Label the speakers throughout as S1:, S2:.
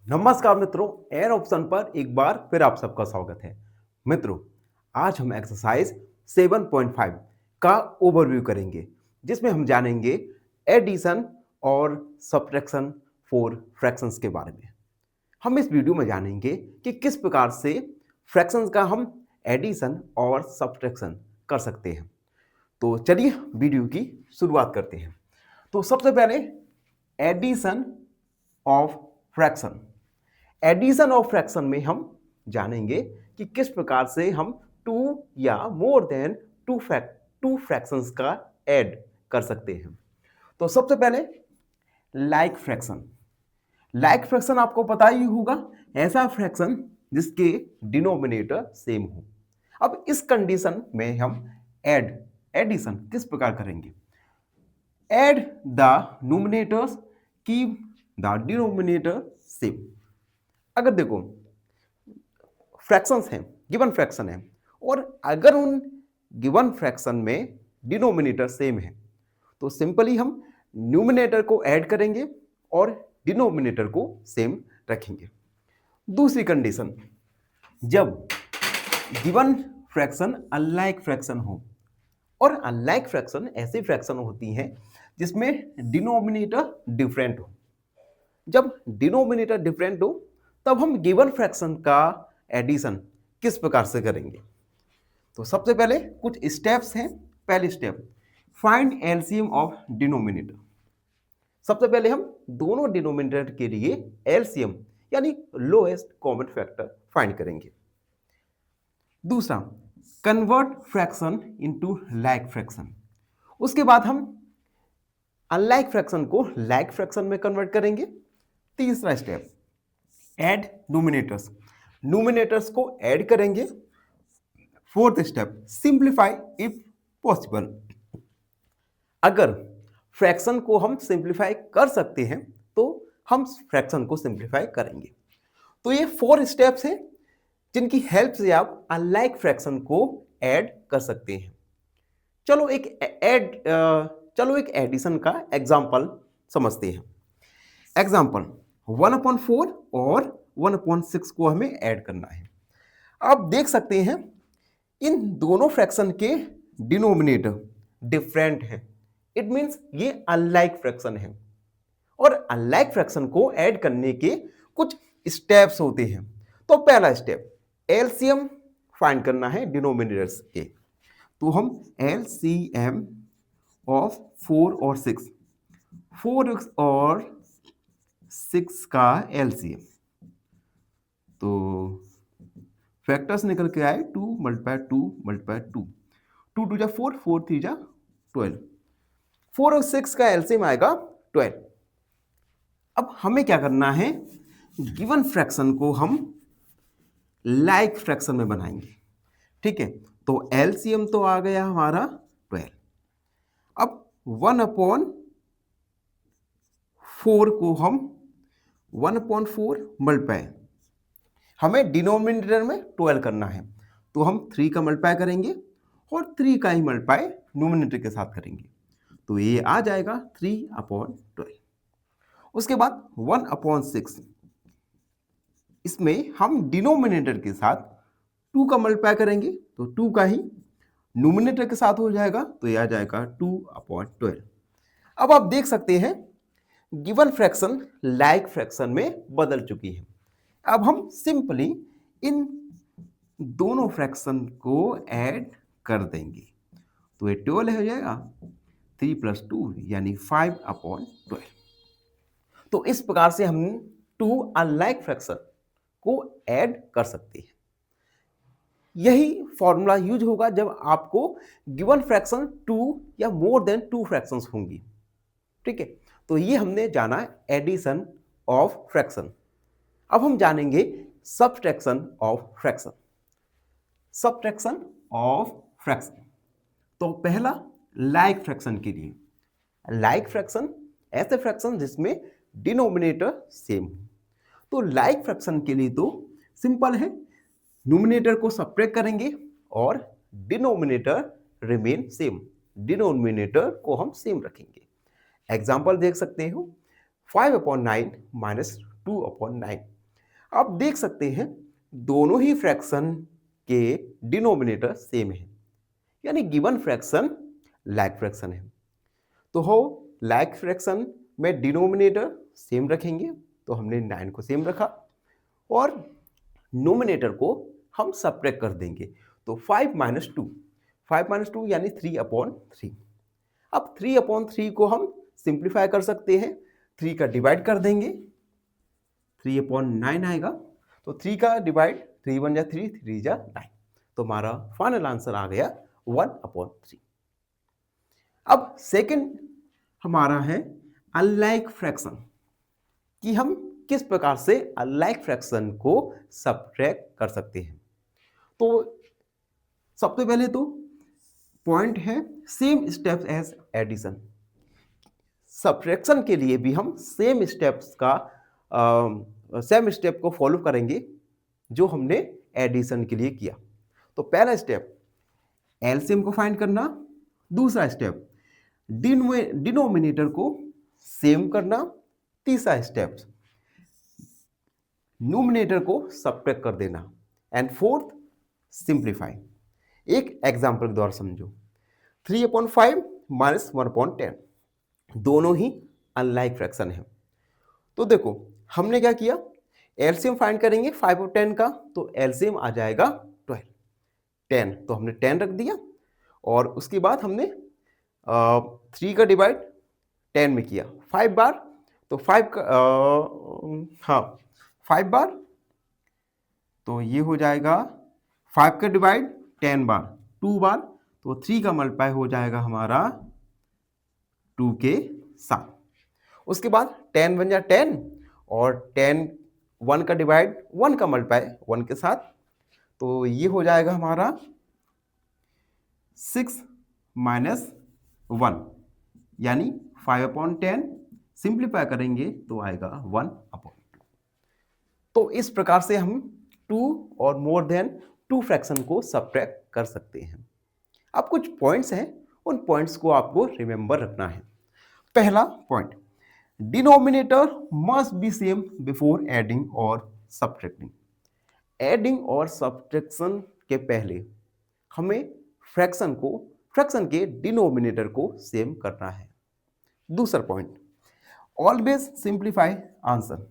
S1: नमस्कार मित्रों, an option पर एक बार फिर आप सबका स्वागत है। मित्रों, आज हम एक्सरसाइज 7.5 का ओवरव्यू करेंगे, जिसमें हम जानेंगे एडिशन और सब्ट्रैक्शन फॉर फ्रैक्शंस के बारे में। हम इस वीडियो में जानेंगे कि किस प्रकार से फ्रैक्शंस का हम एडिशन और सब्ट्रैक्शन कर सकते हैं। तो चलिए वीडियो की शुरुआत करते हैं। तो सबसे पहले addition of fraction. Addition of fraction में हम जानेंगे कि किस प्रकार से हम टू या मोर देन टू फ्रैक्शंस का ऐड कर सकते हैं। तो सबसे पहले लाइक फ्रैक्शन। लाइक फ्रैक्शन आपको पता ही होगा, ऐसा फ्रैक्शन जिसके डिनोमिनेटर सेम हो। अब इस कंडीशन में हम एडिशन किस प्रकार करेंगे? Add the numerators, keep the denominator same. अगर देखो फ्रैक्शंस हैं, गिवन फ्रैक्शन है, और अगर उन गिवन फ्रैक्शन में डिनोमिनेटर सेम है तो सिंपली हम न्यूमिनेटर को ऐड करेंगे और डिनोमिनेटर को सेम रखेंगे। दूसरी कंडीशन, जब गिवन फ्रैक्शन अनलाइक फ्रैक्शन हो, और अनलाइक फ्रैक्शन ऐसी फ्रैक्शन होती हैं जिसमें डिनोमिनेटर डिफरेंट हो। जब डिनोमिनेटर डिफरेंट हो तब हम गिवन फ्रैक्शन का एडिशन किस प्रकार से करेंगे? तो सबसे पहले कुछ स्टेप्स हैं। पहली step, find LCM of denominator. सबसे पहले हम दोनों डिनोमिनेटर के लिए एलसीएम यानी लोएस्ट कॉमन फैक्टर फाइंड करेंगे। दूसरा, convert fraction into like fraction. उसके बाद हम अनलाइक फ्रैक्शन को लाइक फ्रैक्शन में कन्वर्ट करेंगे। तीसरा स्टेप, ऐड न्यूमिनेटर्स। न्यूमिनेटर्स को ऐड करेंगे। Fourth step, simplify if possible. अगर फ्रैक्शन को हम सिंप्लीफाई कर सकते हैं तो हम फ्रैक्शन को सिंप्लीफाई करेंगे। तो ये 4 स्टेप्स हैं जिनकी हेल्प से आप अनलाइक फ्रैक्शन को ऐड कर सकते हैं। चलो एक एडिशन का एग्जांपल समझते हैं। एग्जांपल 1/4 और 1/6 को हमें ऐड करना है। आप देख सकते हैं इन दोनों फ्रैक्शन के डिनोमिनेटर डिफरेंट है। इट मींस ये अनलाइक फ्रैक्शन है, और अनलाइक फ्रैक्शन को ऐड करने के कुछ स्टेप्स होते हैं। तो पहला स्टेप, एलसीएम फाइंड करना है डिनोमिनेटर्स के। तो हम एलसीएम ऑफ 4 और 6, 4 और 6 का एलसीएम, तो फैक्टर्स निकल के आए 2 × 2 × 2, 2 2 जा 4, 4 3 जा 12, 4 और 6 का एलसीएम आएगा 12। अब हमें क्या करना है, गिवन फ्रैक्शन को हम लाइक फ्रैक्शन में बनाएंगे। ठीक है, तो एलसीएम तो आ गया हमारा 12। अब 1/4 को हम 1/4 मल्टीप्लाई, हमें डिनोमिनेटर में 12 करना है, तो हम 3 का मल्टीप्लाई करेंगे और 3 का ही मल्टीप्लाई न्यूमिनेटर के साथ करेंगे, तो ये आ जाएगा 3/12। उसके बाद 1/6, इसमें हम डिनोमिनेटर के साथ 2 का मल्टीप्लाई करेंगे, तो 2 का ही न्यूमिनेटर के साथ हो जाएगा, तो ये आ जाएगा 2/12। अब आप देख सकते हैं गिवन फ्रैक्शन लाइक फ्रैक्शन में बदल चुकी है। अब हम सिंपली इन दोनों फ्रैक्शन को ऐड कर देंगे, तो ये 12 हो जाएगा, 3 + 2 यानी 5/12। तो इस प्रकार से हम 2 अनलाइक फ्रैक्शन को ऐड कर सकते हैं। यही फॉर्मूला यूज होगा जब आपको गिवन फ्रैक्शन 2 या मोर देन 2 फ्रैक्शंस होंगी। ठीक है, तो ये हमने जाना एडिशन ऑफ फ्रैक्शन। अब हम जानेंगे subtraction of fraction. Subtraction of fraction, तो पहला लाइक फ्रैक्शन के लिए, लाइक फ्रैक्शन ऐसे फ्रैक्शन जिसमें डिनोमिनेटर सेम हो। तो लाइक फ्रैक्शन के लिए तो सिंपल है, न्यूमिनेटर को सब्ट्रैक्ट करेंगे और डिनोमिनेटर रिमेन सेम, डिनोमिनेटर को हम सेम रखेंगे। एग्जांपल देख सकते हो, 5/9 - 2/9। आप देख सकते हैं दोनों ही फ्रैक्शन के डिनोमिनेटर सेम है, यानी गिवन फ्रैक्शन लाइक फ्रैक्शन है। तो हो लाइक फ्रैक्शन में डिनोमिनेटर सेम रखेंगे, तो हमने 9 को सेम रखा और नोमिनेटर को हम सब्ट्रैक्ट कर देंगे। तो 5 माइनस 2 यानी 3/3। अब 3/3 को हम सिंप्लीफाई कर सकते हैं, 3 का डिवाइड कर देंगे, 3/9 आएगा। तो 3 का डिवाइड, 3 1 जा 3, 3 जा 9। तो हमारा फाइनल आंसर आ गया 1/3। अब सेकंड हमारा है अनलाइक फ्रैक्शन, कि हम किस प्रकार से अनलाइक फ्रैक्शन को सब्ट्रैक्ट कर सकते हैं। तो सबसे पहले तो पॉइंट है same steps as addition. Subtraction के लिए भी हम सेम स्टेप को फॉलो करेंगे जो हमने एडिशन के लिए किया। तो पहला स्टेप एलसीएम को फाइंड करना, दूसरा स्टेप डिनोमिनेटर को सेम करना, तीसरा स्टेप न्यूमिनेटर को सब्ट्रैक्ट कर देना, एंड फोर्थ सिंप्लीफाई। एक एग्जांपल के द्वारा समझो, 3/5 माइनस 1/10 दोनों ही अनलाइक फ्रैक्शन है। तो देखो हमने क्या किया, एलसीएम फाइंड करेंगे 5 और 10 का, तो एलसीएम आ जाएगा 12, 10, तो हमने 10 रख दिया और उसके बाद हमने 3 का डिवाइड 10 में किया 5 बार, तो 5 बार, तो ये हो जाएगा 5 का डिवाइड 10 बार 2 बार, तो 3 का मल्टीप्लाई हो जाएगा हमारा 2 के साथ। उसके बाद 10 बन जा 10 और 10 1 का डिवाइड 1 का मल्टीप्लाई 1 के साथ, तो ये हो जाएगा हमारा 6 माइनस 1 यानी 5/10, सिंप्लीफाई करेंगे तो आएगा 1/2। तो इस प्रकार से हम 2 और मोर देन 2 फ्रैक्शन को सब्ट्रैक्ट कर सकते हैं। अब कुछ पॉइंट्स हैं, उन पॉइंट्स को आपको रिमेंबर रखना है। पहला point, denominator must be same before adding और सब्ट्रैक्टिंग। एडिंग और सब्ट्रैक्शन के पहले हमें फ्रैक्शन के डिनोमिनेटर को सेम करना है। दूसरा point, always simplify answer.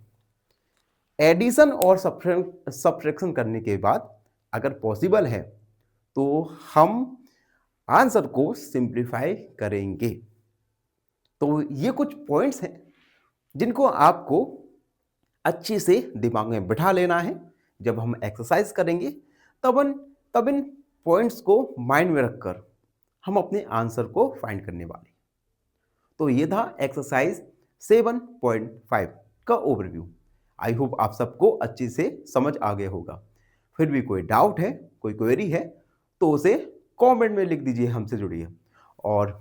S1: Addition और सब्ट्रैक्शन करने के बाद अगर पॉसिबल है तो हम आंसर को सिंप्लीफाई करेंगे। तो ये कुछ पॉइंट्स हैं जिनको आपको अच्छे से दिमाग में बिठा लेना है। जब हम एक्सरसाइज करेंगे तब इन पॉइंट्स को माइंड में रखकर हम अपने आंसर को फाइंड करने वाले। तो ये था एक्सरसाइज 7.5 का ओवरव्यू। आई होप आप सबको अच्छे से समझ आ गया होगा। फिर भी कोई डाउट है, कोई क्वेरी है तो उसे कमेंट में लिख दीजिए, हमसे जुड़िए और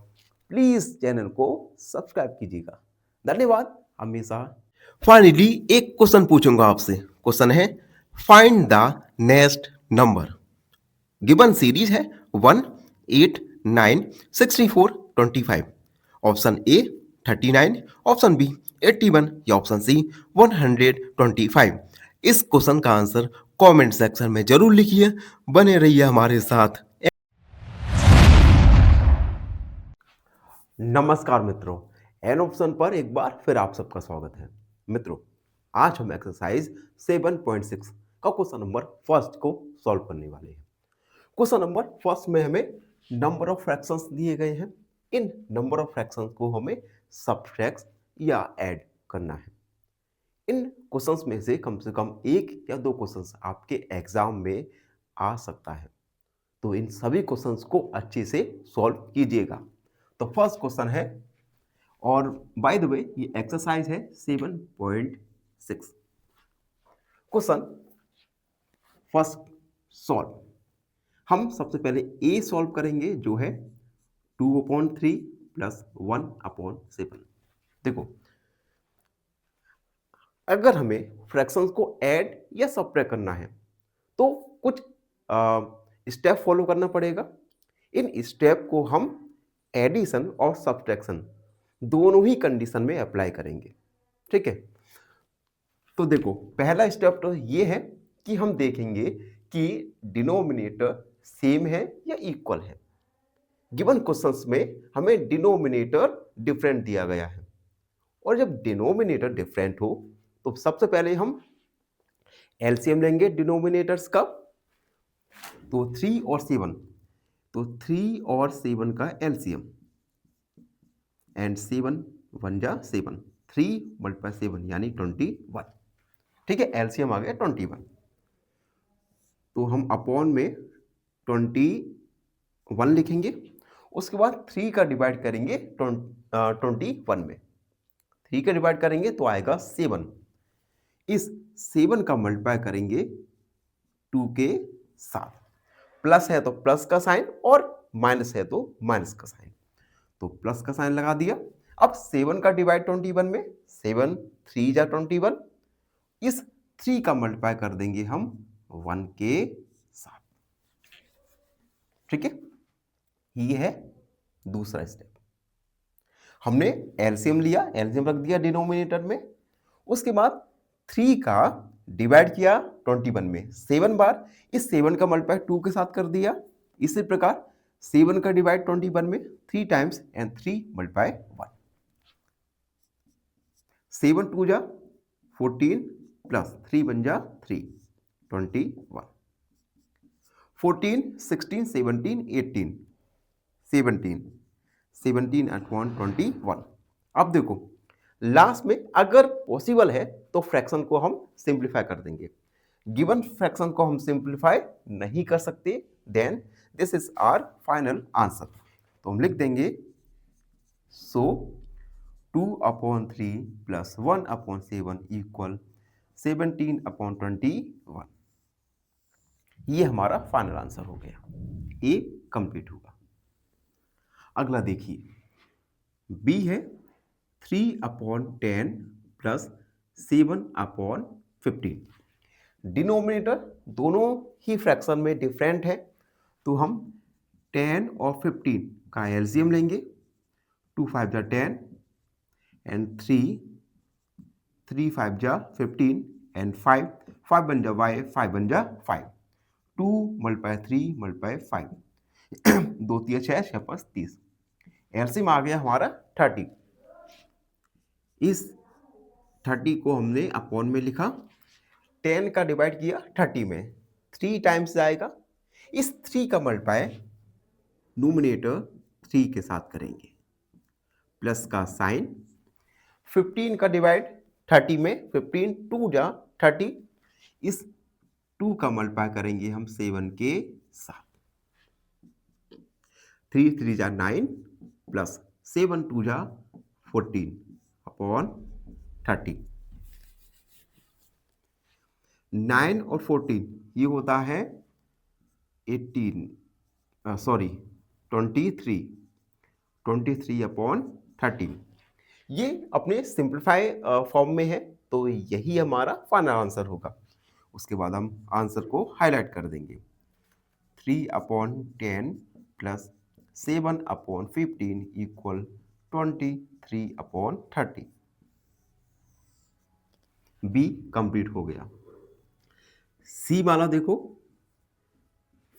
S1: प्लीज चैनल को सब्सक्राइब कीजिएगा। धन्यवाद हमेशा। फाइनली एक क्वेश्चन पूछूंगा आपसे। क्वेश्चन है find the next number. Given series है 1, 8, 9, 64, 25। ऑप्शन ए 39, ऑप्शन बी 81 या ऑप्शन सी 125। इस क्वेश्चन का आंसर कमेंट सेक्शन में जरूर लिखिए। बने रहिए हमारे साथ। नमस्कार मित्रों, एन ऑप्शन पर एक बार फिर आप सबका स्वागत है। मित्रों, आज हम एक्सरसाइज 7.6 का क्वेश्चन नंबर फर्स्ट को सॉल्व करने वाले हैं। क्वेश्चन नंबर फर्स्ट में हमें नंबर ऑफ फ्रैक्शंस दिए गए हैं। इन नंबर ऑफ फ्रैक्शंस को हमें सब्ट्रैक्ट या ऐड करना है। इन क्वेश्चंस में से कम एक या दो क्वेश्चंस आपके एग्जाम में आ सकता है, तो इन सभी क्वेश्चंस को अच्छे से सॉल्व कीजिएगा। तो फर्स्ट क्वेश्चन है, और बाय द वे ये एक्सरसाइज है 7.6। Question first solve. हम सबसे पहले ए सॉल्व करेंगे जो है 2/3 प्लस 1/7। देखो, अगर हमें फ्रैक्शंस को ऐड या सब्ट्रैक्ट करना है तो कुछ स्टेप फॉलो करना पड़ेगा। इन स्टेप को हम एडिशन और सब्ट्रैक्शन दोनों ही कंडीशन में अप्लाई करेंगे। ठीक है, तो देखो पहला स्टेप तो ये है कि हम देखेंगे कि डिनोमिनेटर सेम है या इक्वल है। गिवन क्वेश्चंस में हमें डिनोमिनेटर डिफरेंट दिया गया है, और जब डिनोमिनेटर डिफरेंट हो तो सबसे पहले हम एलसीएम लेंगे डिनोमिनेटर्स का। तो 3 और 7, तो 3 और 7 का एलसीएम, एंड 7 1 जा 7, 3 मल्टीप्लाई 7 यानी 21। ठीक है, एलसीएम आ गया 21। तो हम अपॉन में 21 लिखेंगे। उसके बाद 3 का डिवाइड करेंगे 21 में, 3 का डिवाइड करेंगे तो आएगा 7। इस 7 का मल्टीप्लाई करेंगे 2 के साथ, प्लस है तो प्लस का साइन और माइनस है तो माइनस का साइन, तो प्लस का साइन लगा दिया। अब 7 का डिवाइड 21 में, 7 3 जा 21, इस 3 का मल्टीप्लाई कर देंगे हम 1 के साथ। ठीक है, ये है दूसरा स्टेप। हमने एलसीएम लिया, एलसीएम रख दिया डिनोमिनेटर में। उसके बाद 3 का डिवाइड किया 21 में 7 बार, इस 7 का मल्टीप्लाई 2 के साथ कर दिया। इसी प्रकार 7 का डिवाइड 21 में 3 टाइम्स एंड 3 मल्टीप्लाई 1, 7 2 जा 14 प्लस 3 1 जा 3, 21, 14 16 17 18, 17 17 अपॉन 21। अब देखो लास्ट में अगर पॉसिबल है तो फ्रैक्शन को हम सिंप्लीफाई कर देंगे। गिवन फ्रैक्शन को हम सिंप्लीफाई नहीं कर सकते, then this is our final answer. तो हम लिख देंगे सो 2/3 प्लस 1/7 इक्वल 17/21। ये हमारा फाइनल आंसर हो गया, ए कंप्लीट होगा। अगला देखिए, बी है 3/10 प्लस 7/15। डिनोमिनेटर दोनों ही फ्रैक्शन में डिफरेंट है, तो हम 10 और 15 का एलसीएम लेंगे। 2 5 जा 10 एंड 3 5 जा 15 एंड 5 5 बन जा 5 बन जा 5, 2 मल्टीप्लाई 3 मल्टीप्लाई 5 2 3 6 6 5 30, एलसीएम आ गया हमारा 30। इस 30 को हमने अपॉन में लिखा, 10 का डिवाइड किया 30 में, 3 टाइम्स जाएगा। इस 3 का मल्टीप्लाई न्यूमरेटर 3 के साथ करेंगे, प्लस का साइन। 15 का डिवाइड 30 में, 15 2 जा 30, इस 2 का मल्टीप्लाई करेंगे हम 7 के साथ, 3 3 जा 9 प्लस 7 2 जा 14 अपॉन 30। 9 और 14 ये होता है 23 अपॉन 13। ये अपने सिंप्लीफाई फॉर्म में है, तो यही हमारा फाइनल आंसर होगा। उसके बाद हम आंसर को हाईलाइट कर देंगे। 3/10 प्लस 7/15 इक्वल 23/30। बी कंप्लीट हो गया। सी वाला देखो,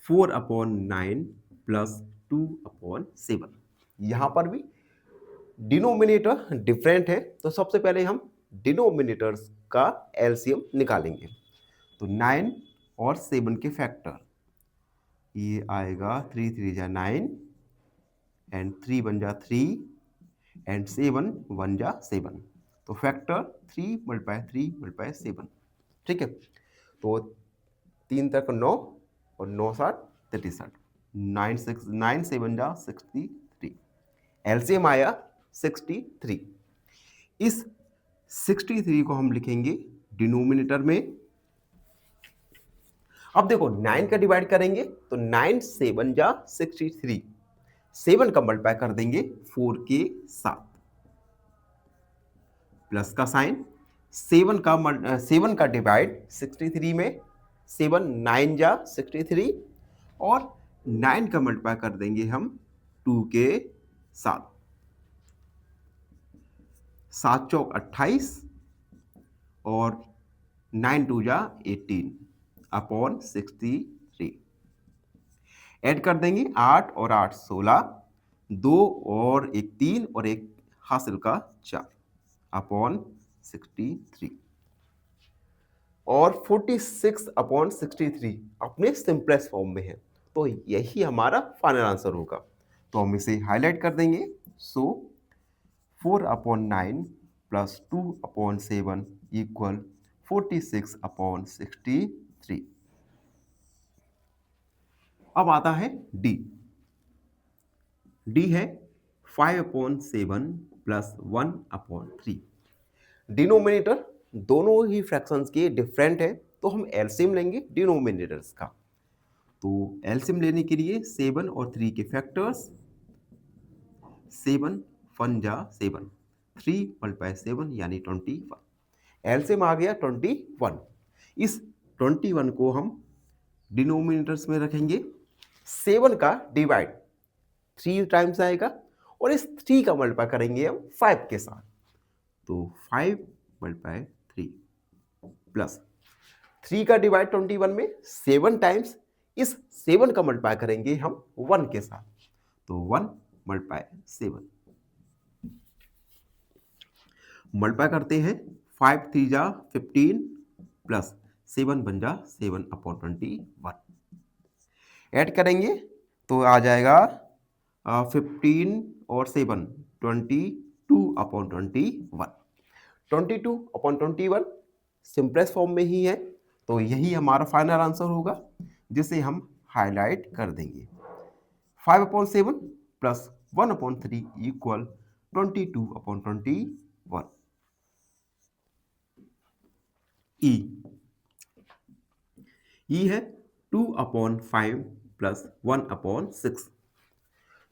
S1: 4/9 प्लस 2/7। यहां पर भी डिनोमिनेटर डिफरेंट है, तो सबसे पहले हम डिनोमिनेटर्स का एलसीएम निकालेंगे। तो 9 और 7 के फैक्टर, ये आएगा 3 3 जा 9 एंड 3 1 जा 3 एंड 7 1 जा 7, तो फैक्टर 3 मल्टीप्लाई 3 मल्टीप्लाई 7। ठीक है, तो 3 तक 9 और 9 7 33, 9 7 जा 63, एलसीएम आया 63। इस 63 को हम लिखेंगे डिनोमिनेटर में। अब देखो 9 का डिवाइड करेंगे तो 9 7 जा 63, 7 का मल्टीप्लाई कर देंगे 4 के साथ, प्लस का साइन। 7 का डिवाइड 63 में, 7 9 जा 63 और 9 का मल्टीप्लाई कर देंगे हम 2 के साथ, 7 चौक 28 और 9 टू जा 18 अपॉन 63। ऐड कर देंगे 8 और 8 16, 2 और एक 3 और एक हासिल का 4 अपॉन 63 और 46 अपॉन 63 अपने सिंपलेस्ट फॉर्म में है। तो यही हमारा फाइनल आंसर होगा। तो हम इसे हाईलाइट कर देंगे। सो 4 upon 9 plus 2 upon 7 equal 46 upon 63। अब आता है डी। डी है 5 अपॉन 7 प्लस 1 अपॉन 3। डिनोमिनेटर दोनों ही फ्रैक्शंस के डिफरेंट है, तो हम एलसीएम लेंगे डिनोमिनेटर्स का। तो एलसीएम लेने के लिए 7 और 3 के फैक्टर्स, 7 1 जा 7, 3 मल्टीप्लाई 7 यानी 21। एलसीएम आ गया 21। इस 21 को हम डिनोमिनेटर्स में रखेंगे। 7 का डिवाइड 3 टाइम्स आएगा और इस 3 का मल्टीप्लाई करेंगे हम 5 के साथ। तो 5 मल्टीप्लाई 3 प्लस 3 का डिवाइड 21 में 7 टाइम्स, इस 7 का मल्टीप्लाई करेंगे हम 1 के साथ। तो 1 मल्टीप्लाई 7 मल्टीप्लाई करते हैं। 5 3 जा 15 प्लस 7 बन जा 7 अपॉन 21। ऐड करेंगे तो आ जाएगा 15 और 7 22 अपॉन 21। 22 अपॉन 21 सिंपलेस्ट फॉर्म में ही है, तो यही हमारा फाइनल आंसर होगा, जिसे हम हाईलाइट कर देंगे। 5 upon 7 plus 1 upon 3 equal 22 upon 21। ई है 2 अपॉन 5 प्लस 1 अपॉन 6।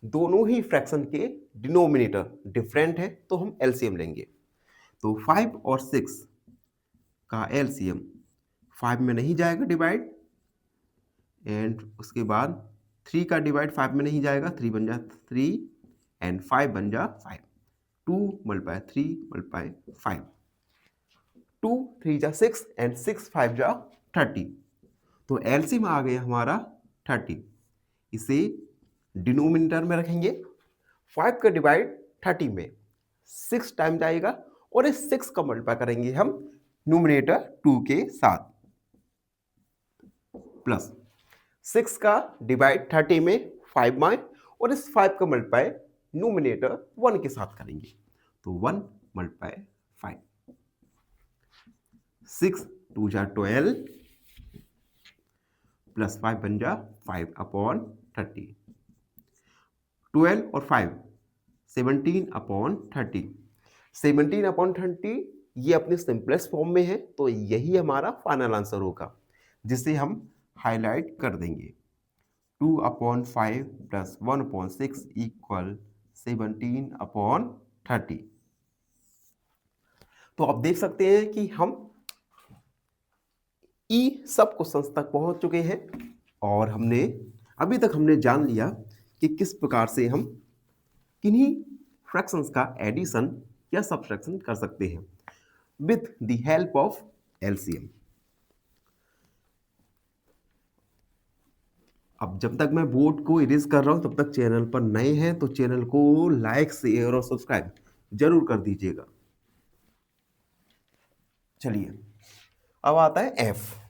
S1: दोनों ही फ्रैक्शन के डिनोमिनेटर डिफरेंट है, तो हम एलसीएम लेंगे। तो 5 और 6 का एलसीएम 5 में नहीं जाएगा डिवाइड, एंड उसके बाद 3 का डिवाइड 5 में नहीं जाएगा, 3 बन जा 3 एंड 5 बन जा 5। 2 मल्टीप्लाई 3 मल्टीप्लाई 5, 2 3 जा 6 एंड 6 5 जा 30। तो एलसीएम आ गया हमारा 30। इसे डिनोमिनेटर में रखेंगे। 5 का डिवाइड 30 में 6 टाइम जाएगा और इस 6 का मल्टीप्लाई करेंगे हम न्यूमरेटर 2 के साथ, प्लस 6 का डिवाइड 30 में 5 में और इस 5 का मल्टीप्लाई न्यूमरेटर 1 के साथ करेंगे। तो 1 मल्टीप्लाई 5, 6 2 जा 12 प्लस 5 बन जा 5 अपॉन 30। 12 और 5 17 अपॉन 30। 17 अपॉन 30 ये अपने सिंपलेस्ट फॉर्म में है, तो यही हमारा फाइनल आंसर होगा, जिसे हम हाईलाइट कर देंगे। 2 upon 5 plus 1 upon 6 equal 17 upon 30। तो आप देख सकते हैं कि हम ई सब क्वेश्चंस तक पहुंच चुके हैं, और अभी तक हमने जान लिया कि किस प्रकार से हम किन्हीं फ्रैक्शंस का एडिशन या सब्ट्रैक्शन कर सकते हैं with the help of LCM. अब जब तक मैं बोर्ड को इरेज कर रहा हूं, तब तक चैनल पर नए हैं तो चैनल को लाइक शेयर और सब्सक्राइब जरूर कर दीजिएगा। चलिए अब आता है एफ।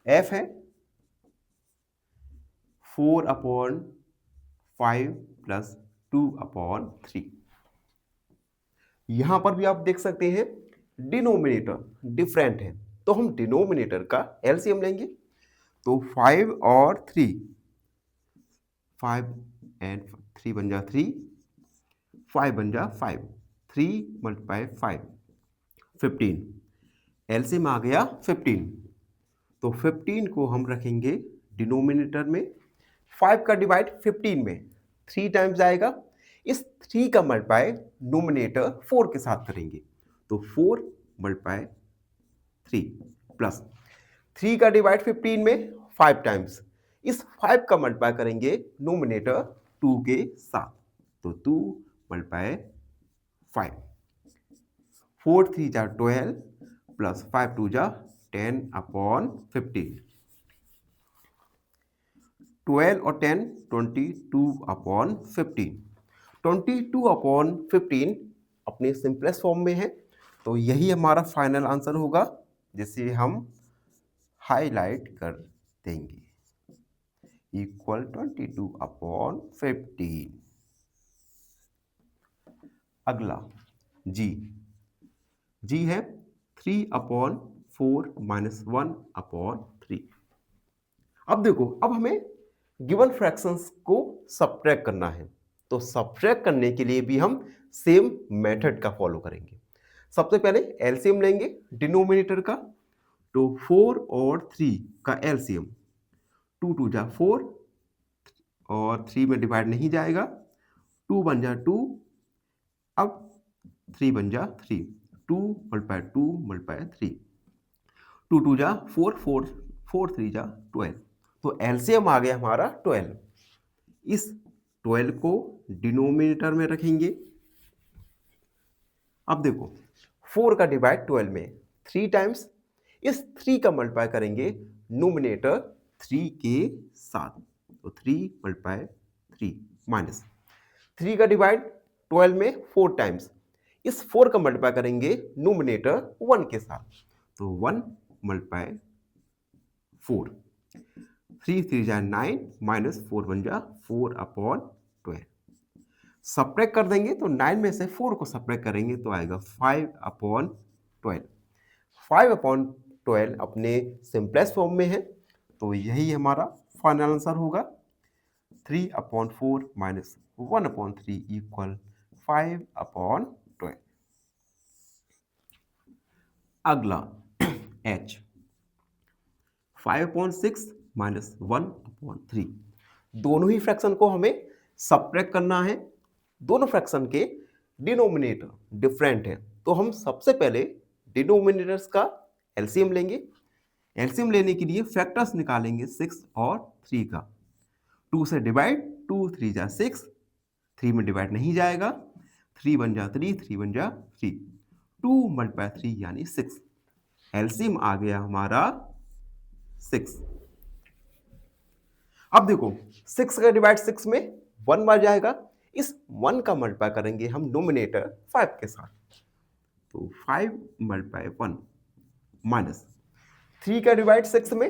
S1: एफ है 4 अपॉन 5 प्लस 2 अपॉन 3। यहां पर भी आप देख सकते हैं डिनोमिनेटर डिफरेंट है, तो हम डिनोमिनेटर का एलसीएम लेंगे। तो 5 और 3, 5 एंड 3 बन जा 3, 5 बन जा 5, 3 मल्टीप्लाई 5 15। एलसीएम आ गया 15। तो 15 को हम रखेंगे डिनोमिनेटर में। 5 का डिवाइड 15 में 3 टाइम्स आएगा, इस 3 का मल्टीप्लाई नोमिनेटर 4 के साथ करेंगे। तो 4 मल्टीप्लाई 3 प्लस 3 का डिवाइड 15 में 5 टाइम्स, इस 5 का मल्टीप्लाई करेंगे नोमिनेटर 2 के साथ। तो 2 मल्टीप्लाई 5, 4 3 जा 12 प्लस 5 टू जा 10 अपॉन 15, 12 और 10 22 अपॉन 15, 22 अपॉन 15 अपने सिंपलेस्ट फॉर्म में है, तो यही हमारा फाइनल आंसर होगा, जिसे हम हाईलाइट कर देंगे, इक्वल 22 अपॉन 15। अगला जी है 3 अपॉन 4 माइनस 1 अपॉन 3। अब देखो, अब हमें गिवन फ्रैक्शंस को सब्ट्रैक्ट करना है, तो सब्ट्रैक्ट करने के लिए भी हम सेम मेथड का फॉलो करेंगे। सबसे पहले एलसीएम लेंगे डिनोमिनेटर का, तो 4 और 3 का एलसीएम 2 टू जा 4 और 3 में डिवाइड नहीं जाएगा, 2 बन जा 2, अब 3 बन जा 3, 2 मल्टीप्लाई 2 मल्टीप्लाई 3, 2 टू जा 4, 4 3 जा 12, तो एलसीएम आ गया हमारा 12। इस 12 को डिनोमिनेटर में रखेंगे। अब देखो 4 का डिवाइड 12 में 3 टाइम्स, इस 3 का मल्टीप्लाई करेंगे नोमिनेटर 3 के साथ, तो 3 मल्टीप्लाई 3 माइनस 3 का डिवाइड 12 में 4 टाइम्स, इस 4 का मल्टीप्लाई करेंगे नोमिनेटर 1 के साथ, तो 1 मल्टीप्लाई 4, 3 3 जा 9 माइनस 4 बन जा 4 अपॉन 12। सब्ट्रैक्ट कर देंगे तो 9 में से 4 को सब्ट्रैक्ट करेंगे तो आएगा 5 अपॉन 12। 5 अपॉन 12 अपने सिंपलेस्ट फॉर्म में है, तो यही हमारा फाइनल आंसर होगा। 3 upon 4 minus 1 upon 3 equal 5 upon 12। अगला h 5 अपॉन 6 माइनस 1 अपॉन 3। दोनों ही फ्रैक्शन को हमें सब्ट्रैक्ट करना है। दोनों फ्रैक्शन के डिनोमिनेटर डिफरेंट है, तो हम सबसे पहले डिनोमिनेटर्स का एलसीएम लेंगे। एलसीएम लेने के लिए फैक्टर्स निकालेंगे 6 और 3 का। 2 से डिवाइड, 2 3 जा 6, 3 में डिवाइड नहीं जाएगा, 3 बन जा 3, 3 बन जा 3, 2 मल्टीप्लाई 3 यानी 6। एलसीएम आ गया हमारा 6। अब देखो 6 का डिवाइड 6 में 1 बार जाएगा, इस 1 का मल्टीप्लाई करेंगे हम नोमिनेटर 5 के साथ, तो 5 मल्टीप्लाई 1 माइनस 3 का डिवाइड 6 में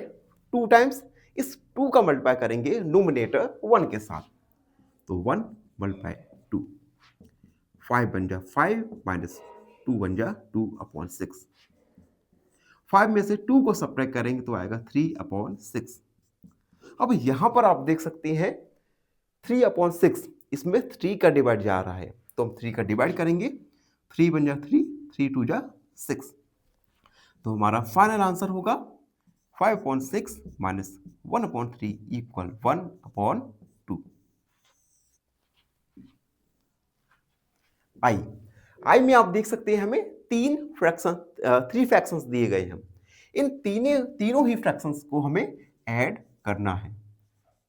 S1: 2 टाइम्स, इस 2 का मल्टीप्लाई करेंगे नोमिनेटर 1 के साथ, तो 1 मल्टीप्लाई 2, 5 बन जा 5 माइनस 2 बन जा 2 अपॉन 6। 5 में से 2 को सब्ट्रैक्ट करेंगे तो आएगा 3 अपॉन 6। अब यहां पर आप देख सकते हैं 3 अपॉन 6, इसमें 3 का डिवाइड जा रहा है, तो हम 3 का डिवाइड करेंगे, 3 बन जा 3, 3 टू जा 6, तो हमारा फाइनल आंसर होगा 5 upon 6 minus 1 upon 3 equal 1 upon 2। आई में आप देख सकते हैं हमें 3 फ्रैक्शंस दिए गए हैं। इन तीनों ही फ्रैक्शंस को हमें ऐड करना है।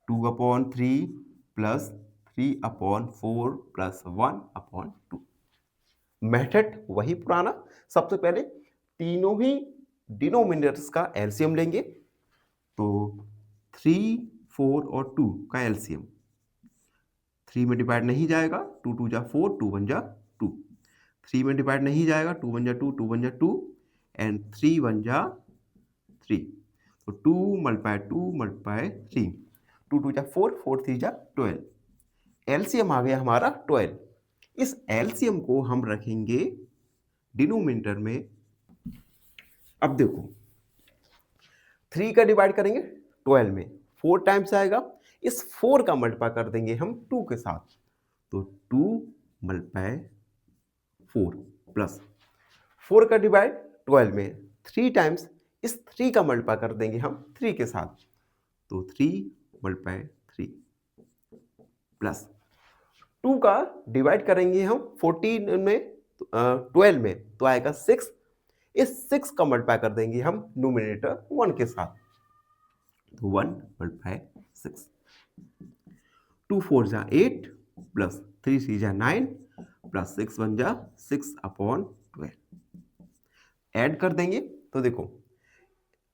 S1: 2 upon 3 plus 3 upon 4 plus 1 upon 2। Method वही पुराना। सबसे पहले तीनों ही डिनोमिनेटर्स का एलसीएम लेंगे, तो 3 4 और 2 का एलसीएम 3 में डिवाइड नहीं जाएगा, 2 2 जा 4, 2 1 जा 2, 3 में डिवाइड नहीं जाएगा, 2 1 जा 2, 2 1 जा 2 एंड 3 1 जा 3, तो 2 मल्टीप्लाई 2 मल्टीप्लाई 3, 2 2 जा 4, 4 3 जा 12। एलसीएम आ गया हमारा 12। इस एलसीएम को हम रखेंगे डिनोमिनेटर में। अब देखो 3 का डिवाइड करेंगे 12 में 4 टाइम्स आएगा, इस 4 का मल्टीप्लाई कर देंगे हम 2 के साथ, तो 2 मल्टीप्लाई 4 प्लस 4 का डिवाइड 12 में 3 टाइम्स, इस 3 का मल्टीप्लाई कर देंगे हम 3 के साथ, तो 3 मल्टीप्लाई 3 प्लस 2 का डिवाइड करेंगे हम 14 में 12 में, तो आएगा 6, इस 6 का मल्टीप्लाई कर देंगे हम नोमिनेटर 1 के साथ, तो 1 मल्टीप्लाई 6, 2 4 जा 8 प्लस 3 3 जा 9 प्लस 6 1 जा 6 अपॉन 12। ऐड कर देंगे तो देखो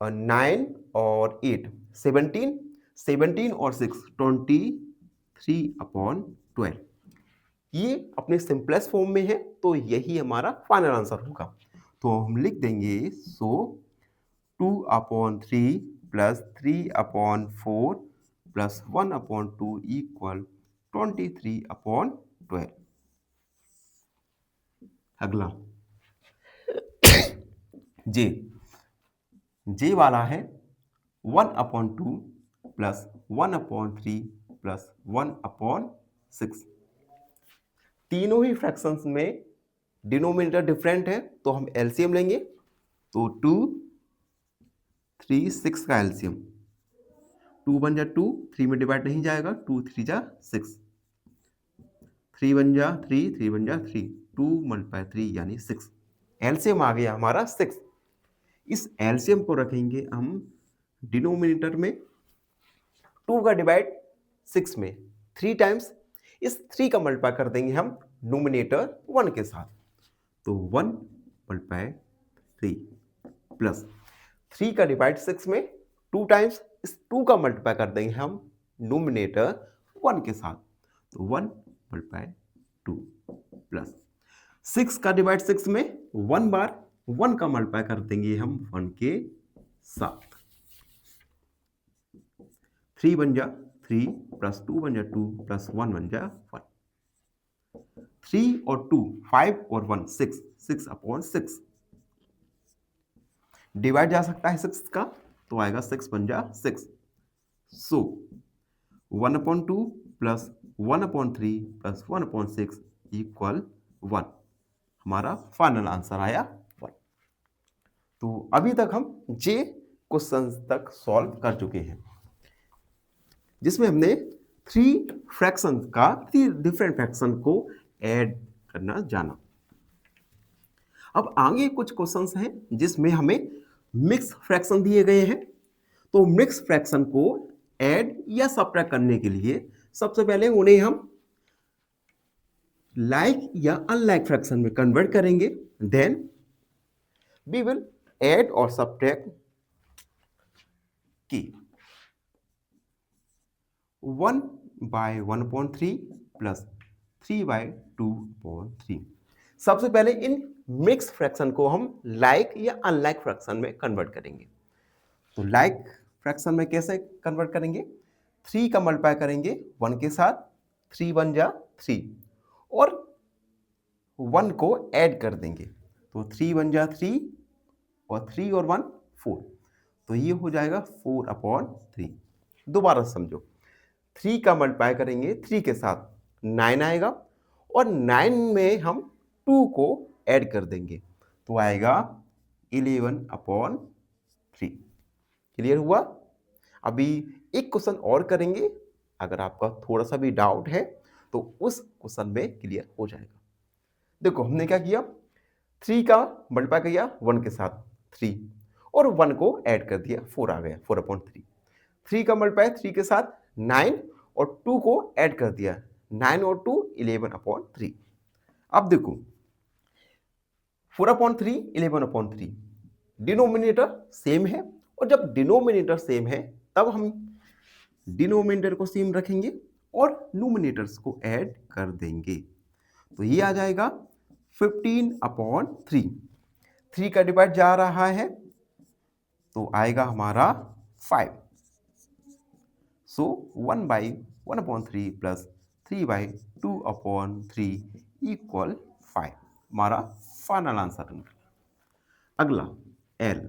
S1: 9 और 8 17, 17 और 6 23/12। ये अपने सिंपलेस्ट फॉर्म में है तो यही हमारा फाइनल आंसर होगा। तो हम लिख देंगे सो 2/3 प्लस 3/4 प्लस 1/2 इक्वल 23/12। अगला जे जे वाला है 1/2 प्लस 1/3 प्लस 1/6। तीनों ही फ्रैक्शंस में डिनोमिनेटर डिफरेंट है तो हम एलसीएम लेंगे। तो 2 3 6 का एलसीएम 2 बन जा 2, 3 में डिवाइड नहीं जाएगा, 2 3 जा 6, 3 बन जा 3, 3 बन जा 3, 2 × 3 यानी 6। एलसीएम आ गया हमारा 6। इस एलसीएम को रखेंगे हम डिनोमिनेटर में, 2 का डिवाइड 6 में 3 टाइम्स, इस 3 का मल्टीप्लाई कर देंगे हम नोमिनेटर 1 के साथ। तो 1 × 3 प्लस 3 का डिवाइड 6 में 2 टाइम्स, इस 2 का मल्टीप्लाई कर देंगे हम नोमिनेटर 1 के साथ। तो 1 × 2 प्लस 6 का डिवाइड 6 में 1 बार, 1 का मल्टीप्लाई कर देंगे हम 1 के साथ। 3 बन जा 3 प्लस 2 बन जा 2 प्लस 1 बन जा 1। 3 और 2 5 और 1 6, 6/6। डिवाइड जा सकता है 6 का तो आएगा 6 बन जा 6। सो 1/2 प्लस 1/3 प्लस 1/6 इक्वल 1। हमारा फाइनल आंसर आया 1। तो अभी तक हम जे क्वेश्चन तक सॉल्व कर चुके हैं, जिसमें हमने 3 फ्रैक्शन का 3 डिफरेंट फ्रैक्शन को ऐड करना जाना। अब आगे कुछ क्वेश्चंस हैं जिसमें हमें मिक्स फ्रैक्शन दिए गए हैं। तो मिक्स फ्रैक्शन को ऐड या सब्ट्रैक्ट करने के लिए सबसे पहले उन्हें हम लाइक या अनलाइक फ्रैक्शन में कन्वर्ट करेंगे। देन वी विल ऐड और सब्ट्रैक्ट की 1/1/3 प्लस 3/2/3। सबसे पहले इन मिक्स फ्रैक्शन को हम लाइक या अनलाइक फ्रैक्शन में कन्वर्ट करेंगे। तो लाइक फ्रैक्शन में कैसे कन्वर्ट करेंगे? 3 का मल्टीप्लाई करेंगे 1 के साथ, 3 बन जा 3 और 1 को ऐड कर देंगे तो 3 बन जा 3 और 3 और 1 4। तो ये हो जाएगा 4/3। दोबारा समझो, 3 का मल्टीप्लाई करेंगे 3 के साथ 9 आएगा और 9 में हम 2 को ऐड कर देंगे तो आएगा 11/3। क्लियर हुआ? अभी एक क्वेश्चन और करेंगे, अगर आपका थोड़ा सा भी डाउट है तो उस क्वेश्चन में क्लियर हो जाएगा। देखो हमने क्या किया, 3 का मल्टीप्लाई किया 1 के साथ 3 और 1 को ऐड कर दिया 4 आ गया 4/3। 3 का मल्टीप्लाई 3 के साथ 9 और 2 को ऐड कर दिया 9 और 2 11/3। अब देखो 4/3 11/3 डिनोमिनेटर सेम है और जब डिनोमिनेटर सेम है तब हम डिनोमिनेटर को सेम रखेंगे और न्यूमिनेटर्स को ऐड कर देंगे। तो ये आ जाएगा 15/3। 3 का डिवाइड जा रहा है तो आएगा हमारा 5। सो 1/1/3 प्लस 3/2/3 इक्वल 5। हमारा फाइनल आंसर निकला। अगला L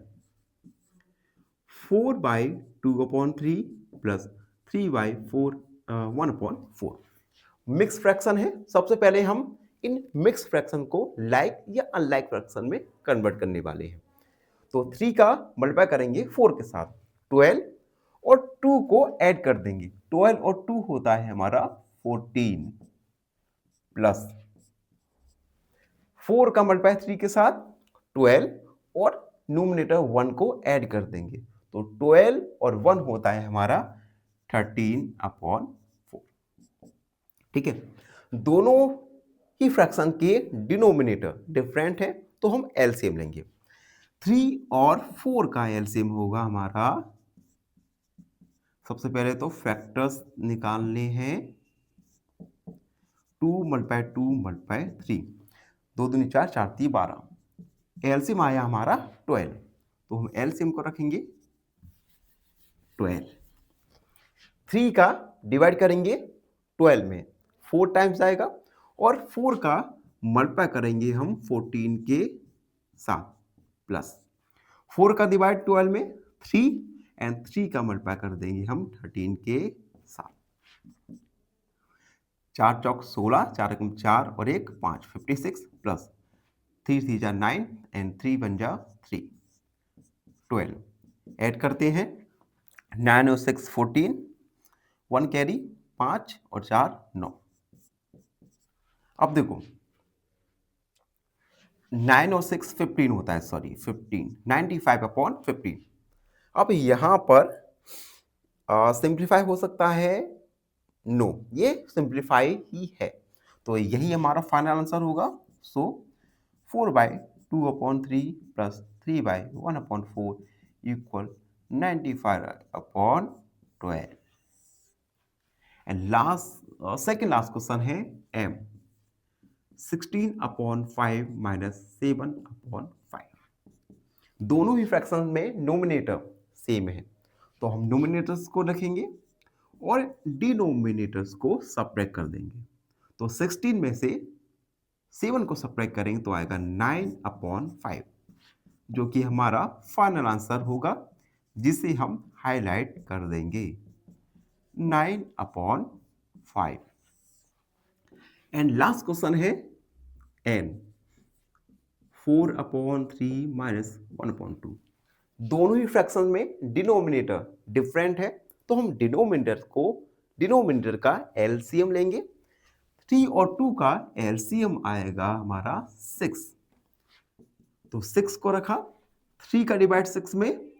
S1: 4/2/3 प्लस 3/1/4 मिक्स फ्रैक्शन है। सबसे पहले हम इन मिक्स फ्रैक्शन को लाइक या अनलाइक फ्रैक्शन में कन्वर्ट करने वाले हैं। तो 3 का मल्टीप्लाई करेंगे 4 के साथ 12 और 2 को ऐड कर देंगे। 12 और 2 होता है हमारा 14 प्लस 4 का मल्टीप्लाई 3 के साथ 12 और न्यूमिनेटर 1 को ऐड कर देंगे तो 12 और 1 होता है हमारा 13/4। ठीक है, दोनों ही फ्रैक्शन के डिनोमिनेटर डिफरेंट है तो हम एलसीएम लेंगे। 3 और 4 का एलसीएम होगा हमारा, सबसे पहले तो फैक्टर्स निकालने हैं, 2 मल्टीप्लाई 2 मल्टीप्लाई 3, 2 दूनी 4, 4 3 12, एलसीएम आया हमारा 12, तो हम एलसीएम को रखेंगे 12। 3 का डिवाइड करेंगे 12 में, 4 टाइम्स आएगा, और 4 का मल्टीप्लाई करेंगे हम 14 के साथ, प्लस 4 का डिवाइड 12 में 3, एंड 3 का मल्टीप्लाई कर देंगे हम 13 के साथ। 4 चौक 16, 4 एकम 4 और 1 5, 56, प्लस 3 3 जा 9 एंड 3 बन जा 3, 12। ऐड करते हैं, 9 और 6 14, 1 कैरी 5 और 4 9। अब देखो 9 और 6 15 होता है, सॉरी 15, 95 अपॉन 15। अब यहां पर सिंप्लीफाई हो सकता है, नो, ये सिंप्लीफाई ही है, तो यही हमारा फाइनल आंसर होगा। सो 4/2/3 plus 3/1/4 equal 95/12। And last, second last question है m, 16/5 माइनस 7/5। दोनों ही फ्रैक्शन में नोमिनेटर सेम है, तो हम नोमिनेटर्स को रखेंगे और डिनोमिनेटर्स को सब्ट्रैक्ट कर देंगे। तो 16 में से 7 को सब्ट्रैक्ट करेंगे तो आएगा 9/5, जो कि हमारा फाइनल आंसर होगा, जिसे हम हाईलाइट कर देंगे 9/5। एंड लास्ट क्वेश्चन है n, 4/3 माइनस 1/2। दोनों ही फ्रैक्शन में डिनोमिनेटर डिफरेंट है, तो हम डिनोमिनेटर का एलसीएम लेंगे। 3 और 2 का एलसीएम आएगा हमारा 6, तो 6 को रखा, 3 का डिवाइड 6 में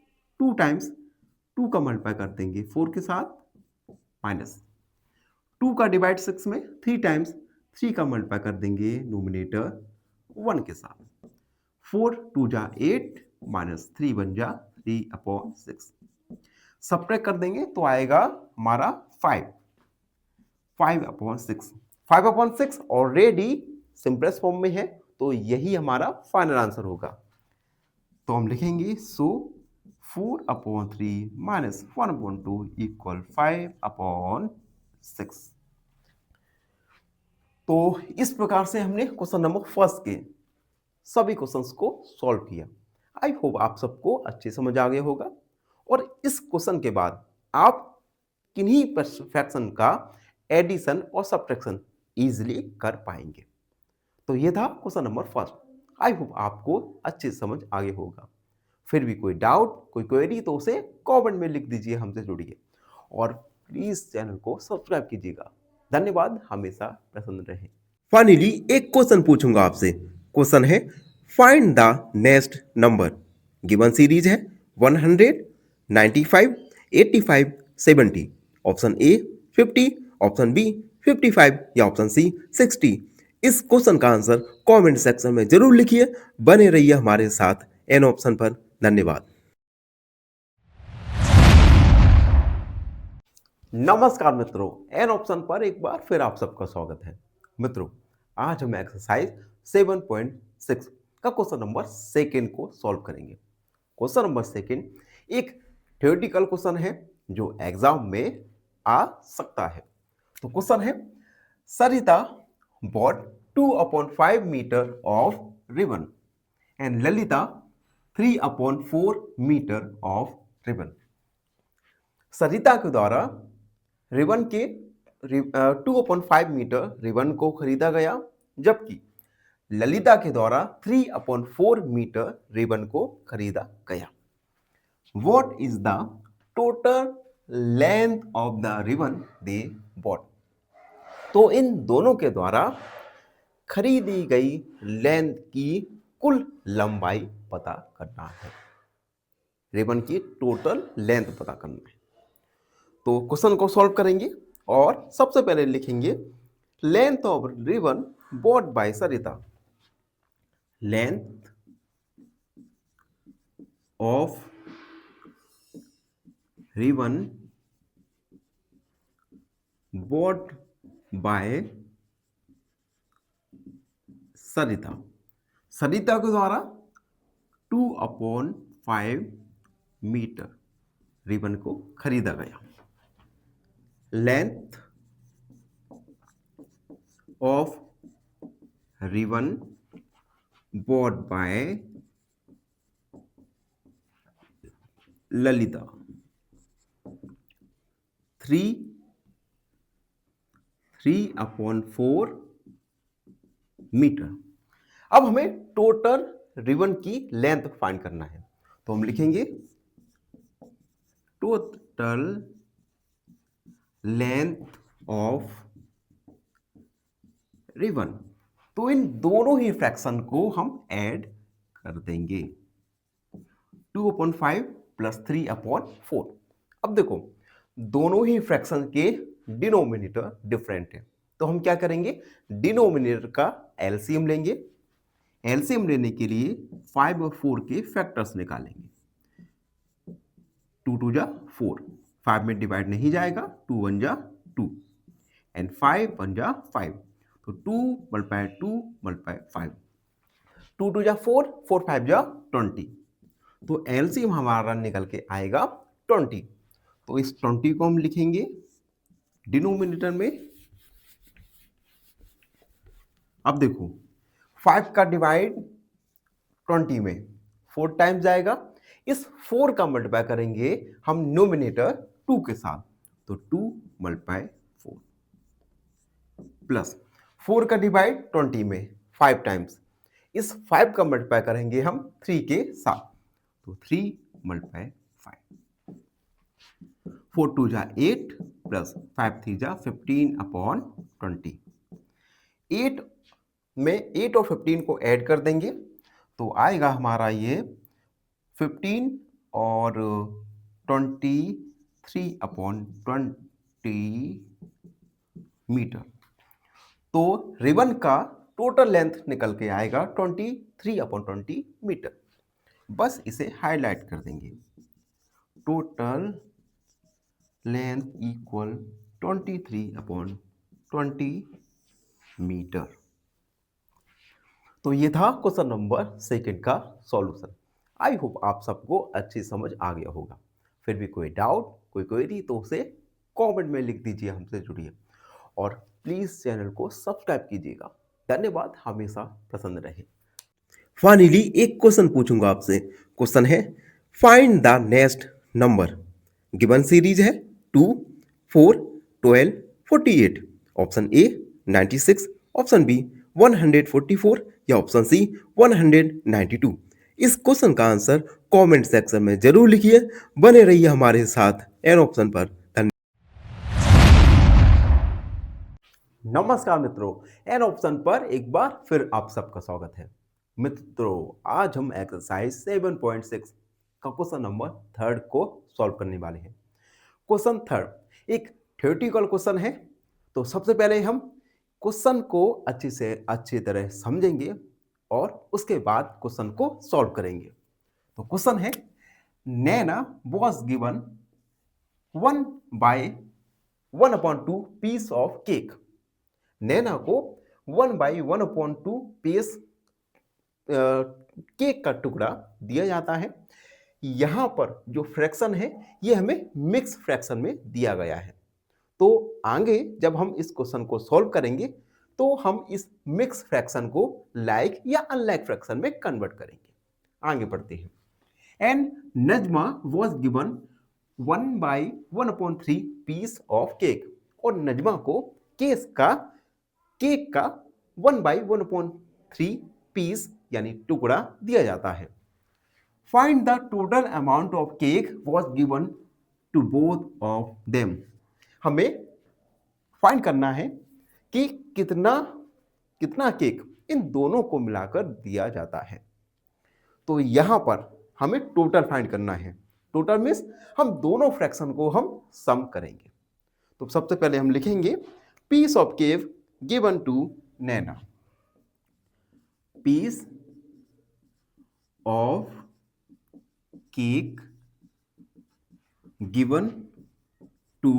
S1: 2 टाइम्स, 2 का मल्टीप्लाई कर देंगे 4 के साथ, माइनस 2 का डिवाइड 6 में 3 टाइम्स, 3 का मल्टीप्लाई कर देंगे नोमिनेटर 1 के साथ, 4 2 जा 8 माइनस 3 बन जा 3/6। सब्ट्रैक्ट कर देंगे तो आएगा हमारा 5/6। 5/6 ऑलरेडी सिंपलेस्ट फॉर्म में है, तो यही हमारा फाइनल आंसर होगा। तो हम लिखेंगे सो 4/3 माइनस 1/2 इक्वल 5/6। तो इस प्रकार से हमने क्वेश्चन नंबर फर्स्ट के सभी क्वेश्चंस को सॉल्व किया। आई होप आप सबको अच्छे समझ आ गया होगा, और इस क्वेश्चन के बाद आप किन्हीं फ्रैक्शन का एडिशन और सब्ट्रैक्शन इजीली कर पाएंगे। तो ये था question number first. I hope आपको अच्छे समझ आ गया होगा। फिर भी कोई डाउट, कोई क्वेरी, तो उसे कमेंट में लिख दीजिए, हमसे जुड़िए, और प्लीज चैनल को सब्सक्राइब कीजिएगा। धन्यवाद, हमेशा प्रसन्न रहें। फाइनली एक क्वेश्चन पूछूंगा आपसे। क्वेश्चन है, find the next number. Given series है 100, 95, 85, 70। ऑप्शन ए 50, ऑप्शन बी 55 या ऑप्शन सी 60। इस क्वेश्चन का आंसर कमेंट सेक्शन में जरूर लिखिए। बने रहिए हमारे साथ एन ऑप्शन पर। धन्यवाद। नमस्कार मित्रों, एन ऑप्शन पर एक बार फिर आप सबका स्वागत है। मित्रों, आज हम एक्सरसाइज 7.6 का क्वेश्चन नंबर सेकेंड को सॉल्व करेंगे। क्वेश्चन नंबर सेकेंड एक थ्योरेटिकल क्वेश्चन है जो एग्जाम में आ सकता है। तो क्वेश्चन है, Sarita bought 2/5 metre of ribbon and Lalita 3/4 metre of ribbon. Sarita के द्वारा रिबन के 2/5 मीटर रिबन को खरीदा गया, जबकि ललिता के द्वारा 3/4 मीटर रिबन को खरीदा गया। What is the total length of the ribbon they bought? तो इन दोनों के द्वारा खरीदी गई लेंथ की कुल लंबाई पता करना है। रिबन की टोटल लेंथ पता करना है। तो क्वेश्चन को सॉल्व करेंगे और सबसे पहले लिखेंगे length of ribbon bought by Sarita. Length of ribbon bought by Sarita. Sarita के द्वारा 2/5 मीटर रिबन को खरीदा गया। Length of ribbon bought by Lalita 3/4 metre. अब हमें टोटल रिबन की लेंथ फाइंड करना है, तो हम लिखेंगे टोटल लेंथ ऑफ रिबन। तो इन दोनों ही फ्रैक्शन को हम ऐड कर देंगे, 2/5 प्लस 3/4। अब देखो दोनों ही फ्रैक्शन के डिनोमिनेटर डिफरेंट है, तो हम क्या करेंगे, डिनोमिनेटर का एलसीएम लेंगे। एलसीएम लेने के लिए 5 और 4 के फैक्टर्स निकालेंगे। 2 2 जा 4, 5 में डिवाइड नहीं जाएगा, 2 1 जा 2 एंड 5 1 जा 5, तो 2 मल्टीप्लाई 2 मल्टीप्लाई 5, 2 2 जा 4, 4 5 जा 20, तो एलसीएम हमारा निकल के आएगा 20। तो इस 20 को हम लिखेंगे डिनोमिनेटर में। अब देखो 5 का डिवाइड 20 में 4 टाइम्स जाएगा, इस 4 का मल्टीप्लाई करेंगे हम न्यूमिनेटर 2 के साथ, तो 2 मल्टीप्लाई 4 प्लस 4 का डिवाइड 20 में 5 टाइम्स, इस 5 का मल्टीप्लाई करेंगे हम 3 के साथ, तो 3 मल्टीप्लाई 5, 4 2 जा 8 प्लस 5 3 जा 15/20। 8 में 8 और 15 को ऐड कर देंगे, तो आएगा हमारा ये 15 और 23/20 मीटर। तो रिबन का टोटल लेंथ निकल के आएगा 23/20 मीटर। बस इसे हाईलाइट कर देंगे, टोटल लेंथ इक्वल 23/20 मीटर। तो ये था क्वेश्चन नंबर 2 का सॉल्यूशन। आई होप आप सबको अच्छी समझ आ गया होगा। फिर भी कोई डाउट, कोई क्वेरी तो उसे कमेंट में लिख दीजिए, हमसे जुड़िए और प्लीज चैनल को सब्सक्राइब कीजिएगा। धन्यवाद, हमेशा प्रसन्न रहे। फाइनली एक क्वेश्चन पूछूंगा आपसे। क्वेश्चन है find the next number. Given series है 2 4 12 48। ऑप्शन ए 96, ऑप्शन बी 144 या ऑप्शन सी 192। इस क्वेश्चन का आंसर कमेंट सेक्शन में जरूर लिखिए। बने रहिए हमारे साथ एन ऑप्शन पर। नमस्कार मित्रों, एन ऑप्शन पर एक बार फिर आप सबका स्वागत है। मित्रों, आज हम एक्सरसाइज 7.6 का क्वेश्चन नंबर 3 को सॉल्व करने वाले हैं। क्वेश्चन 3 एक थ्योरेटिकल क्वेश्चन है, तो सबसे पहले हम क्वेश्चन को अच्छी तरह समझेंगे और उसके बाद क्वेश्चन को सॉल्व करेंगे। तो क्वेश्चन है Naina was given 1/1/2 piece of cake. Naina को 1/1/2 पीस केक का टुकड़ा दिया जाता है। यहां पर जो फ्रैक्शन है ये हमें मिक्स फ्रैक्शन में दिया गया है। तो आगे जब हम इस क्वेश्चन को सॉल्व करेंगे तो हम इस मिक्स फ्रैक्शन को लाइक या अनलाइक फ्रैक्शन में कन्वर्ट करेंगे। आगे बढ़ते हैं। And Najma was given 1/1/3 piece of cake. और नजमा को केक का 1/1/3 पीस यानी टुकड़ा दिया जाता है। Find the total amount of cake was given to both of them. हमें फाइंड करना है कि कितना केक इन दोनों को मिलाकर दिया जाता है। तो यहां पर हमें टोटल फाइंड करना है। टोटल मीन्स हम दोनों फ्रैक्शन को हम सम करेंगे। तो सबसे पहले हम लिखेंगे piece of cake given to Naina. Piece of cake given to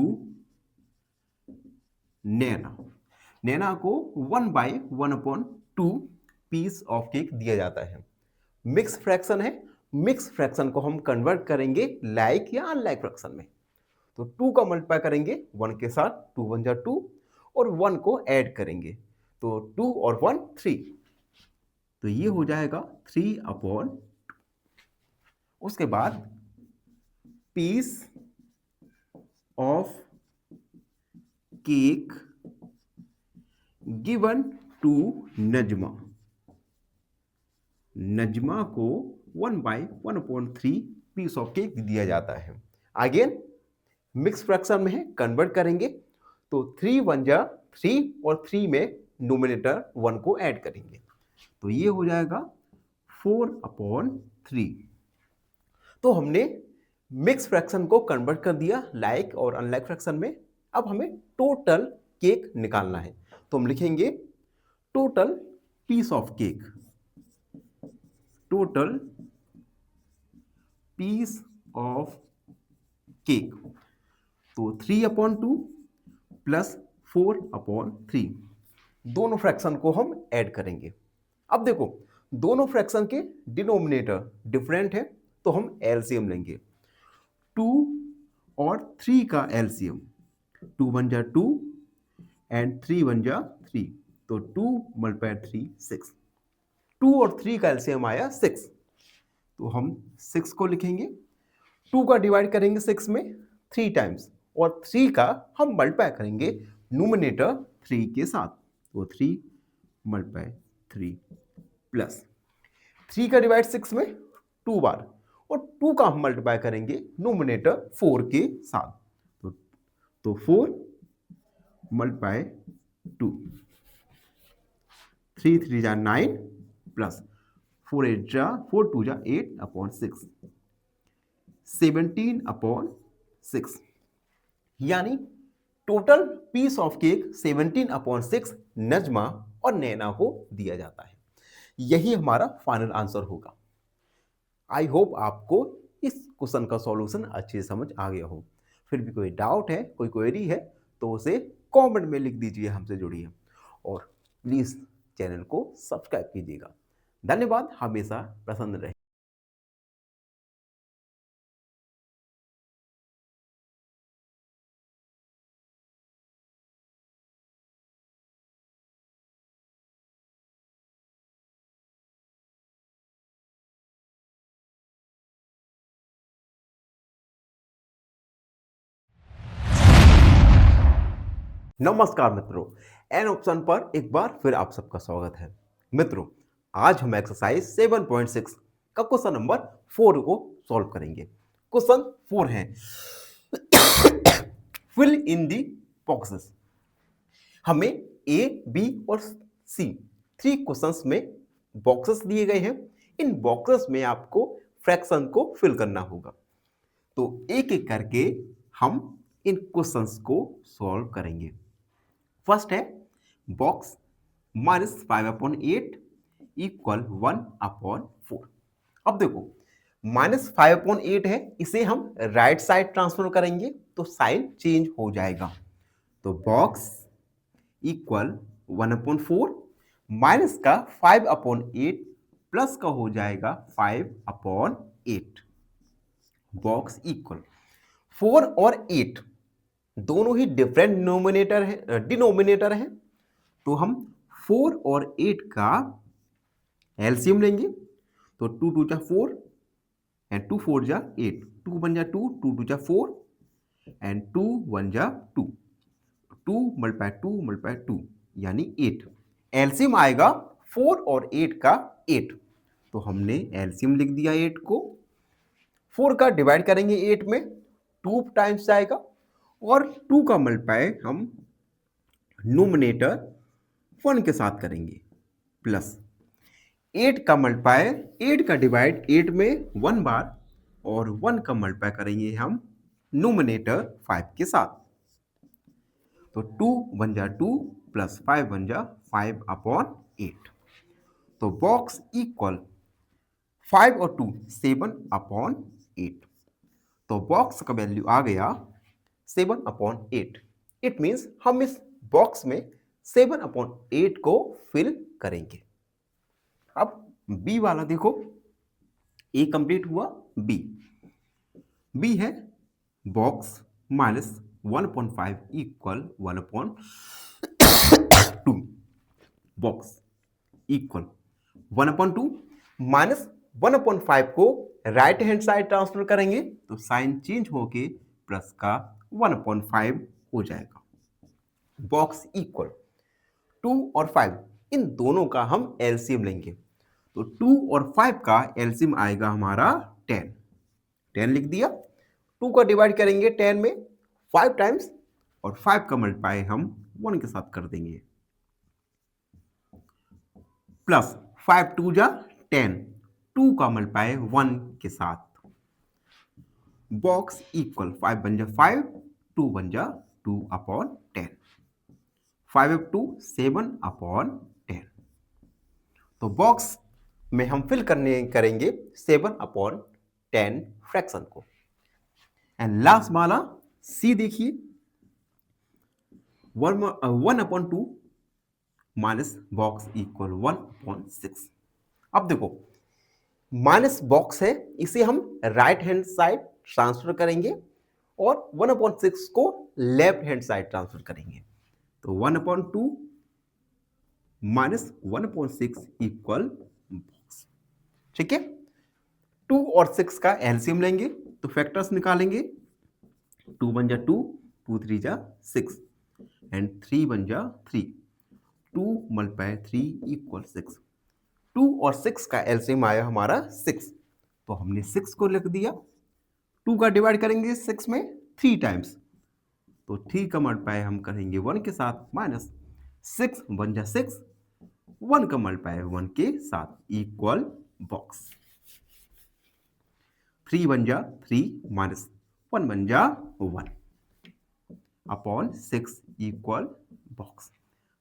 S1: Naina. Naina को 1/1/2 पीस ऑफ केक दिया जाता है। मिक्स फ्रैक्शन है, मिक्स फ्रैक्शन को हम कन्वर्ट करेंगे लाइक या अनलाइक फ्रैक्शन में। तो 2 का मल्टीप्लाई करेंगे 1 के साथ, 2 1 जा 2, और 1 को ऐड करेंगे तो 2 और 1 3, तो ये हो जाएगा 3/2। उसके बाद piece of cake given to Najma. Najma को 1/1/3 पीस ऑफ केक दिया जाता है। अगेन मिक्स फ्रैक्शन में है, कन्वर्ट करेंगे तो 3 1 जा 3 और 3 में नोमिनेटर 1 को ऐड करेंगे तो ये हो जाएगा 4/3। तो हमने मिक्स फ्रैक्शन को कन्वर्ट कर दिया लाइक और अनलाइक फ्रैक्शन में। अब हमें टोटल केक निकालना है तो हम लिखेंगे total piece of cake, total piece of cake. तो 3/2 प्लस 4/3, दोनों फ्रैक्शन को हम ऐड करेंगे। अब देखो दोनों फ्रैक्शन के डिनोमिनेटर डिफरेंट है तो हम एलसीएम लेंगे। 2 और 3 का एलसीएम, 2 1 जा 2 एंड 3 1 जा 3, तो 2 × 3 6। 2 और 3 का एलसीएम आया 6, तो हम 6 को लिखेंगे। 2 का डिवाइड करेंगे 6 में 3 टाइम्स और 3 का हम मल्टीप्लाई करेंगे न्यूमरेटर 3 के साथ, तो 3 × 3 प्लस 3 का डिवाइड 6 में 2 बार और 2 का हम मल्टीप्लाई करेंगे न्यूमरेटर 4 के साथ, तो 4 × 2, 3 3 जा 9 प्लस 4 8 जा 4 2 जा 8/6, 17/6, यानी total piece of cake 17/6 Najma और नैना को दिया जाता है। यही हमारा फाइनल आंसर होगा। आई होप आपको इस क्वेश्चन का सॉल्यूशन अच्छे से समझ आ गया हो। फिर भी कोई डाउट है, कोई क्वेरी है तो उसे कमेंट में लिख दीजिए, हमसे जुड़िए और प्लीज़ चैनल को सब्सक्राइब कीजिएगा। धन्यवाद, हमेशा प्रसन्न रहे। नमस्कार मित्रों, एन ऑप्शन पर एक बार फिर आप सबका स्वागत है। मित्रों, आज हम एक्सरसाइज 7.6 का क्वेश्चन नंबर 4 को सॉल्व करेंगे। क्वेश्चन 4 है फिल इन दी बॉक्सेस। हमें ए, बी और सी 3 क्वेश्चंस में बॉक्सेस दिए गए हैं। इन बॉक्सेस में आपको फ्रैक्शन को फिल करना होगा। तो एक एक करके हम इन क्वेश्चंस को सॉल्व करेंगे। फर्स्ट है बॉक्स -5/8 इक्वल 1/4। अब देखो -5/8 है, इसे हम राइट साइड ट्रांसफर करेंगे तो साइन चेंज हो जाएगा। तो बॉक्स इक्वल 1/4 माइनस का 5/8 प्लस का हो जाएगा 5/8। बॉक्स इक्वल 4 और 8 दोनों ही डिफरेंट डिनोमिनेटर है तो हम 4 और 8 का एलसीएम लेंगे। तो 2 2 जा 4 एंड 2 4 जा 8, 2 1 जा 2, 2 2 जा 4 एंड 2 1 जा 2, 2 × 2 × 2 यानी 8। एलसीएम आएगा 4 और 8 का 8, तो हमने एलसीएम लिख दिया 8 को। 4 का डिवाइड करेंगे 8 में, 2 टाइम्स आएगा और 2 का मल्टीप्लाई हम न्यूमरेटर 1 के साथ करेंगे प्लस 8 का मल्टीप्लाई 8 का डिवाइड 8 में 1 बार और 1 का मल्टीप्लाई करेंगे हम न्यूमरेटर 5 के साथ। तो 2 1 जा 2 प्लस 5 1 जा 5/8। तो बॉक्स इक्वल 5 और 2 7/8 8। तो बॉक्स का वैल्यू आ गया 7/8। इट मीन्स हम इस बॉक्स में 7/8 को फिल करेंगे। अब बी वाला देखो, ए कंप्लीट हुआ, बी है box minus 1/5 equal 1/2, box equal 1/2 minus 1/5 को राइट हैंड साइड ट्रांसफर करेंगे तो साइन चेंज होके प्लस का 1/5 हो जाएगा। बॉक्स इक्वल 2 और 5, इन दोनों का हम एलसीएम लेंगे तो 2 और 5 का एलसीएम आएगा हमारा 10। 10 लिख दिया। 2 का डिवाइड करेंगे 10 में 5 टाइम्स और 5 का मल्टीप्लाई हम 1 के साथ कर देंगे, प्लस 5 2 जा 10, 2 का मल्टीप्लाई 1 के साथ। बॉक्स इक्वल 5 बन जा 5, 2 बन जा 2/10, 5/2 7/10। तो बॉक्स में हम फिल करेंगे 7/10 फ्रैक्शन को। एंड लास्ट वाला सी देखिए, 1/2 माइनस बॉक्स इक्वल 1/6। अब देखो माइनस बॉक्स है, इसे हम राइट हैंड साइड ट्रांसफर करेंगे और 1/6 को लेफ्ट हैंड साइड ट्रांसफर करेंगे तो 1/2 माइनस 1/6 इक्वल बॉक्स। ठीक है, 2 और 6 का एलसीएम लेंगे तो फैक्टर्स निकालेंगे। 2 बन जा 2, 2 3 जा 6 एंड 3 बन जा 3, 2 मल्टीप्लाई 3 इक्वल 6। 2 और 6 का एलसीएम आया हमारा 6 तो हमने 6 को लिख दिया। 2 का डिवाइड करेंगे 6 में 3 टाइम्स तो 3 का मल्टीप्लाई हम करेंगे 1 के साथ, माइनस 6 बन जा 6, 1 का मल्टीप्लाई 1 के साथ इक्वल बॉक्स। 3 बन जा 3 माइनस 1 बन जा 1/6 इक्वल बॉक्स।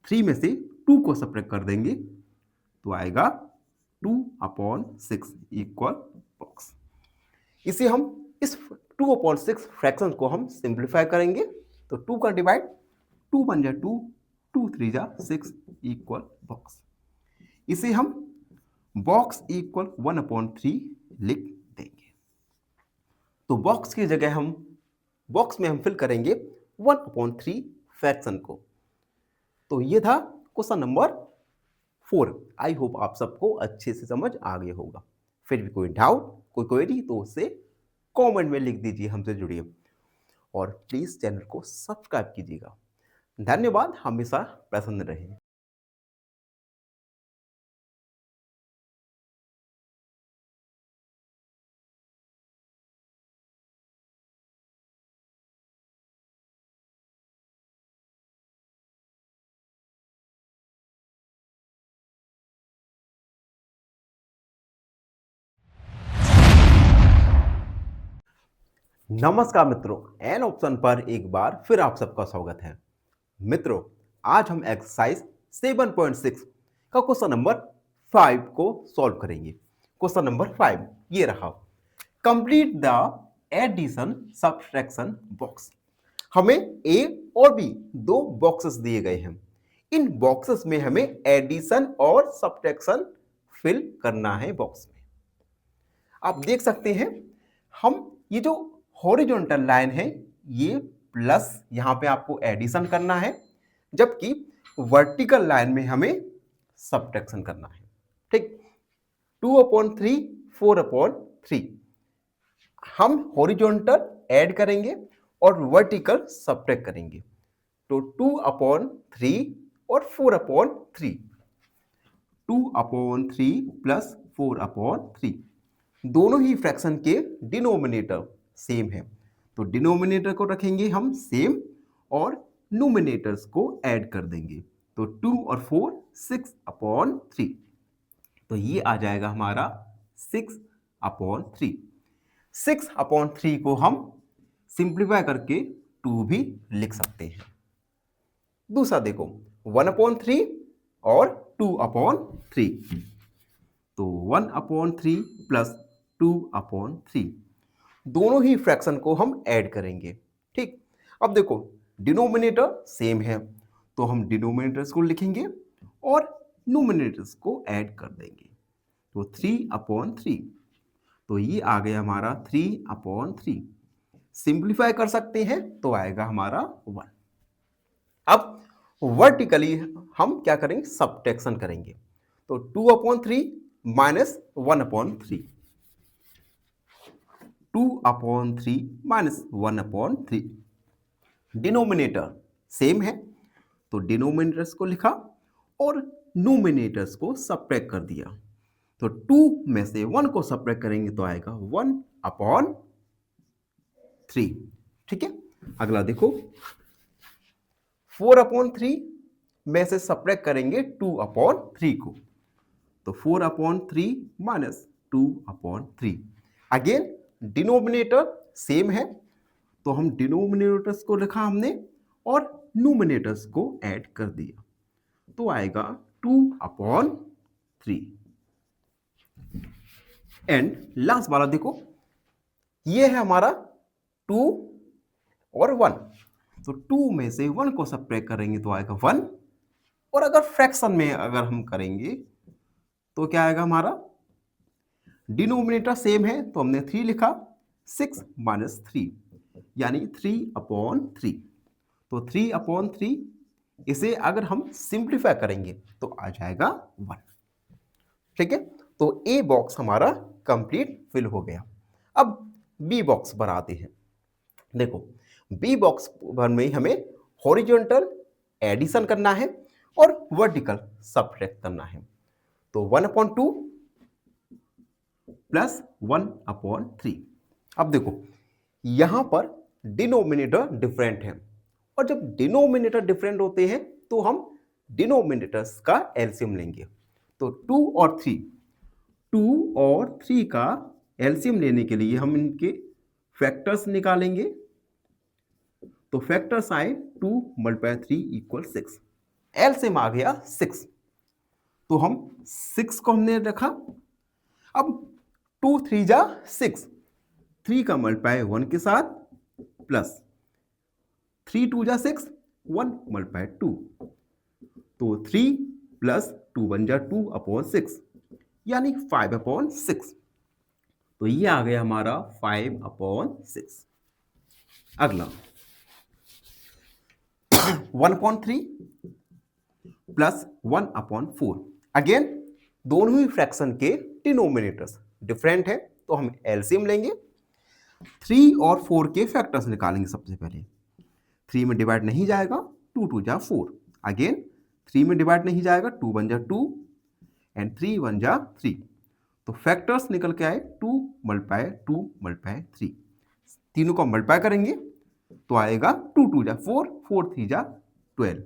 S1: 3 में से 2 को सब्ट्रैक्ट कर देंगे तो आएगा 2/6 इक्वल बॉक्स। इसे हम इस 2/6 फ्रैक्शन को हम सिंप्लीफाई करेंगे तो 2 का डिवाइड 2 बन जा 2, 2 3 जा 6 इक्वल बॉक्स। इसे हम बॉक्स इक्वल 1/3 लिख देंगे। तो बॉक्स की जगह हम बॉक्स में हम फिल करेंगे 1/3 फ्रैक्शन को। तो ये था क्वेश्चन नंबर 4। आई होप आप सबको अच्छे से समझ आ गया होगा। फिर भी कोई डाउट, कोई क्वेरी तो उसे कमेंट में लिख दीजिए, हमसे जुड़िए और प्लीज चैनल को सब्सक्राइब कीजिएगा। धन्यवाद, हमेशा प्रसन्न रहें। नमस्कार मित्रों, एन ऑप्शन पर एक बार फिर आप सबका स्वागत है। मित्रों, आज हम एक्सरसाइज 7.6 का क्वेश्चन नंबर 5 को सॉल्व करेंगे। क्वेश्चन नंबर 5 ये रहा, complete the addition subtraction box. हमें ए और बी दो बॉक्सेस दिए गए हैं। इन बॉक्सेस में हमें एडिशन और सब्ट्रैक्शन फिल करना है बॉक्स में। आप देख सकते हैं, हम ये जो हॉरिजॉन्टल लाइन है ये प्लस, यहां पे आपको एडिशन करना है, जबकि वर्टिकल लाइन में हमें सब्ट्रैक्शन करना है। ठीक, 2/3 4/3 हम हॉरिजॉन्टल ऐड करेंगे और वर्टिकल सब्ट्रैक्ट करेंगे तो 2/3 और 4/3, 2/3 प्लस 4/3 दोनों ही फ्रैक्शन के डिनोमिनेटर सेम है तो डिनोमिनेटर को रखेंगे हम सेम और न्यूमिनेटर्स को ऐड कर देंगे तो 2 और 4 6/3 तो ये आ जाएगा हमारा 6/3। 6/3 को हम सिंप्लीफाई करके 2 भी लिख सकते हैं। दूसरा देखो 1/3 और 2/3 तो 1/3 प्लस 2/3 दोनों ही फ्रैक्शन को हम ऐड करेंगे। ठीक, अब देखो डिनोमिनेटर सेम है तो हम डिनोमिनेटर्स को लिखेंगे और न्यूमिनेटर्स को ऐड कर देंगे। तो 3/3, तो ये आ गया हमारा 3/3। सिंप्लीफाई कर सकते हैं तो आएगा हमारा 1। अब वर्टिकली हम क्या करेंगे, सब्ट्रैक्शन करेंगे। तो 2/3 माइनस 1/3, 2/3 माइनस 1/3। डिनोमिनेटर सेम है तो डिनोमिनेटर्स को लिखा और न्यूमिनेटर्स को सब्ट्रैक्ट कर दिया। तो 2 में से 1 को सब्ट्रैक्ट करेंगे तो आएगा 1/3। ठीक है, अगला देखो 4/3 में से सब्ट्रैक्ट करेंगे 2/3 को। तो 4/3 माइनस 2/3। अगेन डिनोमिनेटर सेम है तो हम डिनोमिनेटर्स को लिखा हमने और न्यूमिनेटर्स को ऐड कर दिया तो आएगा 2/3। एंड लास्ट वाला देखो, ये है हमारा 2 और 1। तो 2 में से 1 को सब्ट्रैक्ट करेंगे तो आएगा 1, और अगर फ्रैक्शन में अगर हम करेंगे तो क्या आएगा हमारा, डिनोमिनेटर सेम है तो हमने 3 लिखा, 6 माइनस 3 यानी 3/3। तो 3/3 इसे अगर हम सिंप्लीफाई करेंगे तो आ जाएगा 1। ठीक है, तो ए बॉक्स हमारा कंप्लीट फिल हो गया। अब बी बॉक्स पर आते हैं। देखो बी बॉक्स भर में हमें हॉरिजॉन्टल एडिशन करना है और वर्टिकल सब्ट्रैक्ट करना है। तो 1/2 प्लस 1/3। अब देखो यहां पर डिनोमिनेटर डिफरेंट है, और जब डिनोमिनेटर डिफरेंट होते हैं तो हम डिनोमिनेटर्स का एलसीएम लेंगे। तो 2 और 3 का एलसीएम लेने के लिए हम इनके फैक्टर्स निकालेंगे। तो फैक्टर्स आए 2 × 3 = 6। एलसीएम आ गया 6, तो हम 6 को हमने रखा। अब 2 3 जा 6, 3 का मल्टीप्लाई 1 के साथ प्लस 3 2 जा 6, 1 × 2। तो 3 प्लस 2 1 जा 2/6 यानी 5/6। तो ये आ गया हमारा 5/6। अगला 1/3 प्लस 1/4। अगेन दोनों ही फ्रैक्शन के डिनोमिनेटर्स डिफरेंट है तो हम एलसीएम लेंगे। 3 और 4 के फैक्टर्स निकालेंगे। सबसे पहले 3 में डिवाइड नहीं जाएगा, 2 2 जा 4। अगेन 3 में डिवाइड नहीं जाएगा, 2 1 जा 2 एंड 3 1 जा 3। तो फैक्टर्स निकल के आए 2 × 2 × 3। तीनों को मल्टीप्लाई करेंगे तो आएगा 2 2 जा 4, 4 3 जा 12।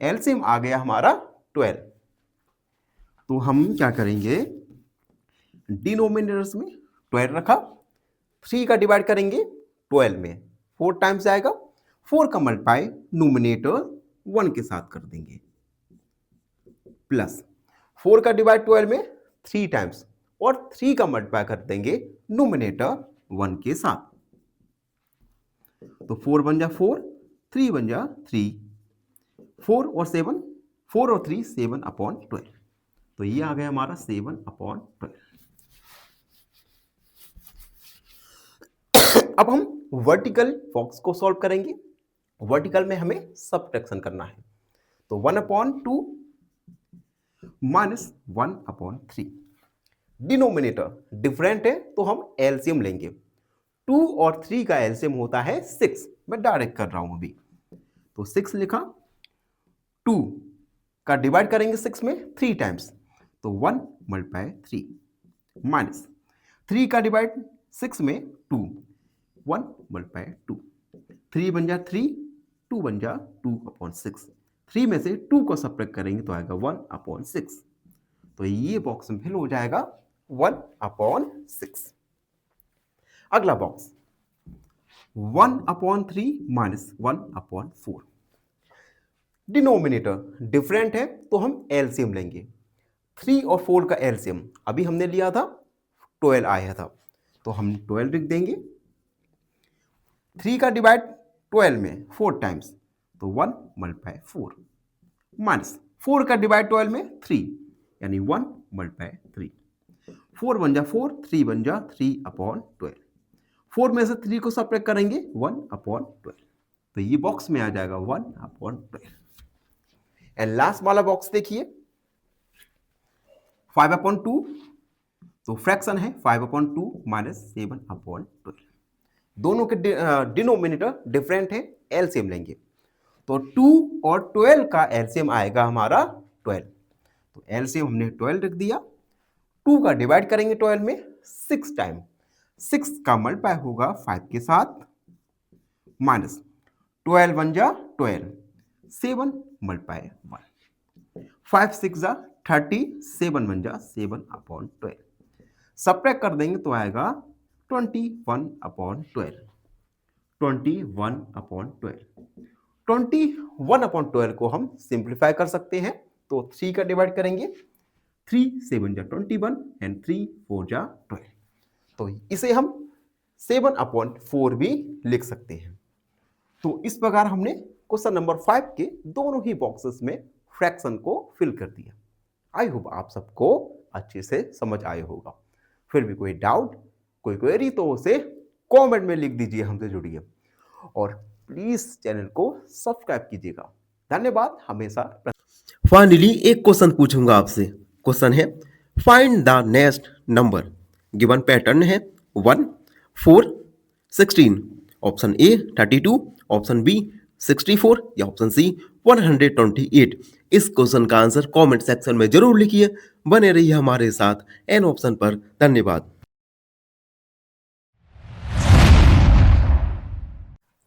S1: एलसीएम आ गया हमारा 12। तो हम क्या करेंगे, डिनोमिनेटर्स में 12 रखा, 3 का डिवाइड करेंगे 12 में, 4 टाइम्स आएगा। 4 का मल्टीप्लाई न्यूमिनेटर 1 के साथ कर देंगे, प्लस 4 का डिवाइड 12 में 3 टाइम्स, और 3 का मल्टीप्लाई कर देंगे न्यूमिनेटर 1 के साथ। तो 4 1 जा 4, 3 1 जा 3, 4 और 7, 4 और 3 7/12। तो ये आ गया हमारा 7/12। अब हम वर्टिकल बॉक्स को सॉल्व करेंगे। वर्टिकल में हमें सब्ट्रैक्शन करना है। तो 1/2 माइनस 1/3। डिनोमिनेटर डिफरेंट है तो हम एलसीएम लेंगे। 2 और 3 का एलसीएम होता है 6। मैं डायरेक्ट कर रहा हूं अभी। तो 6 लिखा, 2 का डिवाइड करेंगे 6 में 3 टाइम्स, तो 1 × 3 माइनस 3 का डिवाइड 6 में 2, 1 × 2। 3 1 जा 3, 2 1 जा 2/6। 3 में से 2 को सब्ट्रैक्ट करेंगे तो आएगा 1/6। तो ये बॉक्स में फिल हो जाएगा 1/6। अगला बॉक्स 1/3 माइनस 1/4। डिनोमिनेटर डिफरेंट है तो हम एलसीएम लेंगे। 3 और 4 का एलसीएम अभी हमने लिया था 12 आया था, तो हम 12 लिख देंगे 3 का डिवाइड 12 में 4 टाइम्स, तो 1 मल्टीप्लाई 4 माइनस 4 का डिवाइड 12 में 3, यानी 1 मल्टीप्लाई 3। 4 बन जा 4, 3 बन जा 3/12। 4 में से 3 को सब्ट्रैक्ट करेंगे 1/12, तो ये बॉक्स में आ जाएगा 1/12। एंड लास्ट वाला बॉक्स देखिए 5/2, तो फ्रैक्शन है 5/2 माइनस 7/12। दोनों के डिनोमिनेटर डिफरेंट है, एलसीएम लेंगे तो 2 और 12 का एलसीएम आएगा हमारा 12, तो एलसीएम हमने 12 रख दिया। 2 का डिवाइड करेंगे 12 में 6 टाइम, 6 का मल्टीप्लाई होगा 5 के साथ, माइनस 12 बन जा 12, 7 मल्टीप्लाई 1, 5 6 जा 30, 7 बन जा 7/12। सब्ट्रैक्ट कर देंगे तो आएगा 21/12, 21/12। 21/12 को हम सिंप्लीफाई कर सकते हैं, तो 3 का डिवाइड करेंगे, 3 7 जा 21 एंड 3 4 जा 12, तो इसे हम 7/4 भी लिख सकते हैं। तो इस प्रकार हमने क्वेश्चन नंबर 5 के दोनों ही बॉक्सेस में फ्रैक्शन को फिल कर दिया। आई होप आप सबको अच्छे से समझ आया होगा। फिर भी कोई डाउट, कोई क्वेरी तो उसे कमेंट में लिख दीजिए, हमसे जुड़िए और प्लीज चैनल को सब्सक्राइब कीजिएगा। धन्यवाद हमेशा।
S2: फाइनली एक क्वेश्चन पूछूंगा आपसे। क्वेश्चन है find the next number. Given pattern है 1 4 16। ऑप्शन ए 32, ऑप्शन बी 64 या ऑप्शन सी 128। इस क्वेश्चन का आंसर कमेंट सेक्शन में जरूर लिखिए। बने रहिए हमारे साथ एन ऑप्शन पर। धन्यवाद।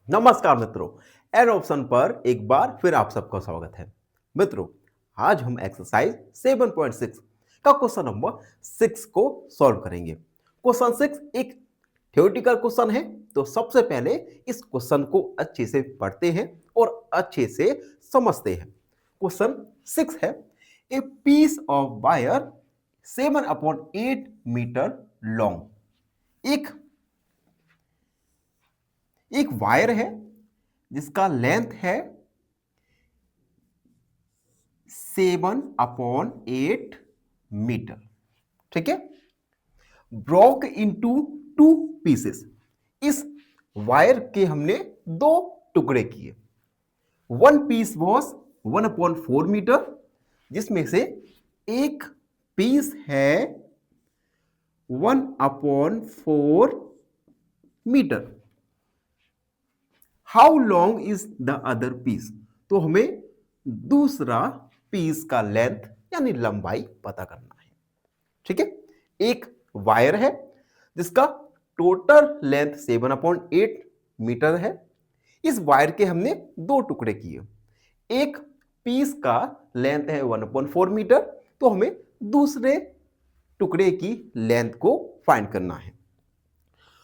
S1: नमस्कार मित्रों, एन ऑप्शन पर एक बार फिर आप सबका स्वागत है। मित्रों, आज हम एक्सरसाइज 7.6 का क्वेश्चन नंबर 6 को सॉल्व करेंगे। क्वेश्चन 6 एक थ्योरेटिकल क्वेश्चन है, तो सबसे पहले इस क्वेश्चन को अच्छे से पढ़ते हैं और अच्छे से समझते हैं। क्वेश्चन 6 है, a piece of wire 7/8 metre long. एक वायर है जिसका लेंथ है 7/8 मीटर, ठीक है, ब्रोक इनटू 2 पीसेस। इस वायर के हमने 2 टुकड़े किए। 1 पीस वॉज 1/4 मीटर, जिसमें से एक पीस है 1/4 metre. How long is the other piece? तो हमें दूसरा पीस का लेंथ यानी लंबाई पता करना है, ठीक है। एक वायर है जिसका टोटल लेंथ 7/8 मीटर है। इस वायर के हमने 2 टुकड़े किए। एक पीस का लेंथ है 1/4 मीटर, तो हमें दूसरे टुकड़े की लेंथ को फाइंड करना है।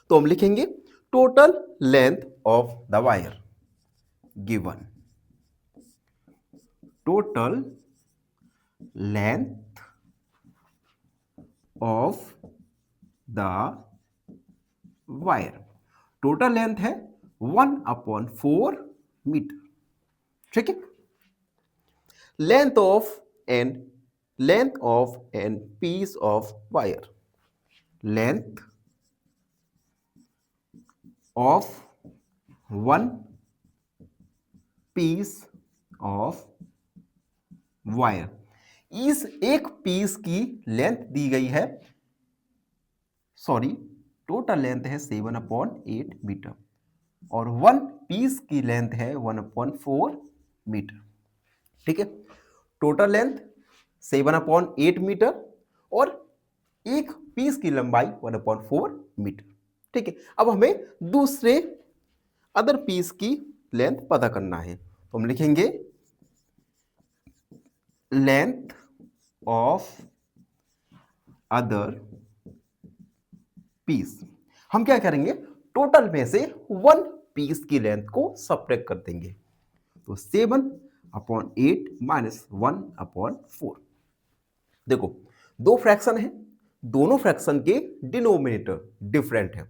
S1: तो हम लिखेंगे total length of the wire given. Total length of the wire. Total length है 1/4 मीटर, ठीक है। Length of an piece of wire. Length of one piece of wire. इस एक पीस की लेंथ दी गई है, टोटल लेंथ है 7/8 मीटर और 1 पीस की लेंथ है 1/4 मीटर, ठीक है। टोटल लेंथ 7/8 मीटर और एक पीस की लंबाई 1/4 मीटर, ठीक है। अब हमें दूसरे अदर पीस की लेंथ पता करना है, तो हम लिखेंगे लेंथ ऑफ अदर पीस। हम क्या करेंगे, टोटल में से 1 पीस की लेंथ को सब्ट्रैक्ट कर देंगे, तो 7/8 माइनस 1/4। देखो 2 फ्रैक्शन है, दोनों फ्रैक्शन के डिनोमिनेटर डिफरेंट है,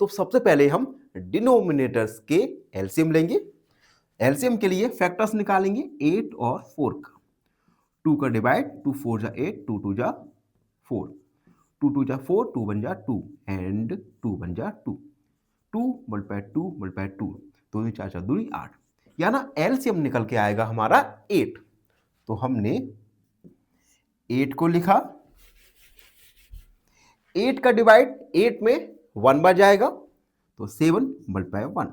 S1: तो सबसे पहले हम डिनोमिनेटर्स के एलसीएम लेंगे। एलसीएम के लिए फैक्टर्स निकालेंगे 8 और 4 का। 2 का डिवाइड, 2 4 जा 8, 2 2 जा 4, 2 2 जा 4, 2 1 जा 2 एंड 2 1 जा 2, 2 मल्टीप्लाई 2 मल्टीप्लाई 2, 2 4 4 2 8, या ना एलसीएम निकल के आएगा हमारा 8। तो हमने 8 को लिखा, 8 का डिवाइड 8 में 1 बार जाएगा तो 7 मल्टीप्लाई 1,